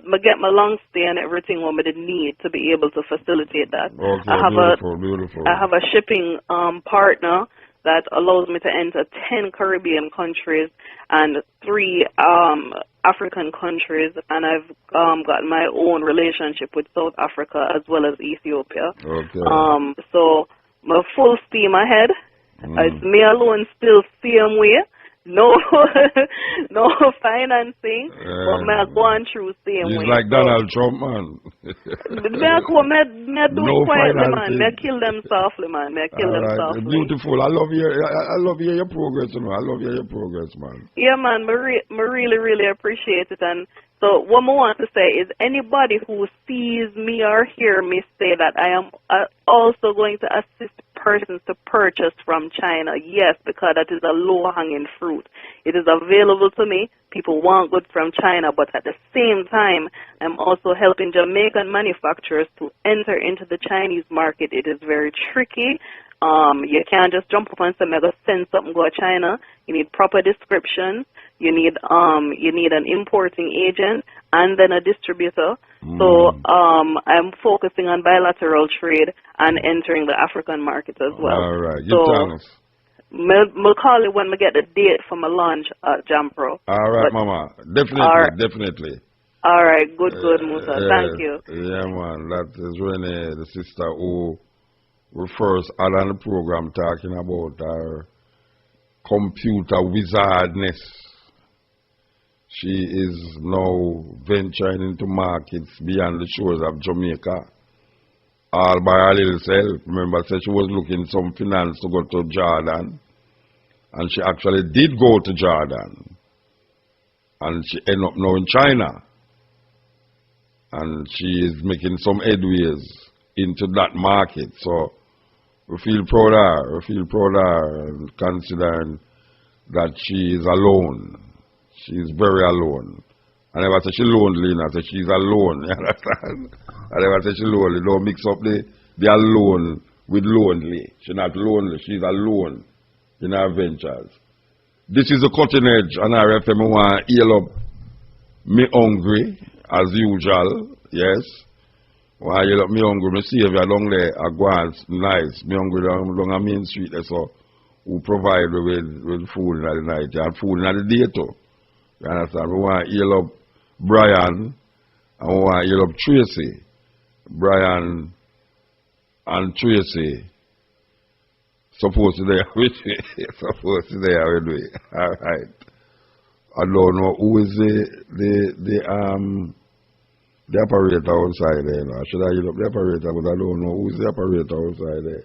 long stay and everything what I need to be able to facilitate that. Okay, I have beautiful. I have a shipping partner that allows me to enter 10 Caribbean countries and 3 African countries, and I've got my own relationship with South Africa as well as Ethiopia. Okay. So my full steam ahead. It's me alone still same way. No financing, but me going through same way. He's like Donald Trump, man. me do it quietly, man. Me kill them softly, man. Me kill them softly. Beautiful. I love your progress, man. I love your progress, man. Yeah, man. Me really appreciate it. And so what I want to say is anybody who sees me or hear me say that I am also going to assist persons to purchase from China, yes, because that is a low-hanging fruit. It is available to me. People want goods from China, but at the same time, I'm also helping Jamaican manufacturers to enter into the Chinese market. It is very tricky. You can't just jump up and say, I'm going to send something go to China. You need proper description. You need an importing agent and then a distributor. So I'm focusing on bilateral trade and entering the African market as well. All right. Thanks. I'll call it when I get the date for my launch at Jampro. All right, Mama. Definitely. All right. Good, Musa. Thank you. Yeah, man. That is Renee, the sister who we first had on the program talking about our computer wizardness. She is now venturing into markets beyond the shores of Jamaica, all by her little self. Remember, said she was looking some finance to go to Jordan, and she actually did go to Jordan, and she ended up now in China, and she is making some headways into that market. So we feel proud of her, and considering that she is alone. She is very alone. I never say she's lonely, I say she's alone. You understand? I never say she's lonely. Don't mix up the alone with lonely. She's not lonely, she's alone in her ventures. This is the cutting edge on RFM. I want to heal up me hungry, as usual. Yes. I want to heal up me hungry. Me see if you're down there, I go on nice. Me hungry down on Main Street there, so who provide with food in the night and food in the day too. You understand? We want to heal up Brian and we want to heal up Tracy. Brian and Tracy supposed to there with me. Supposed to there with me. Alright. I don't know who is the operator outside there. You know. I should have healed up the operator, but I don't know who is the operator outside there.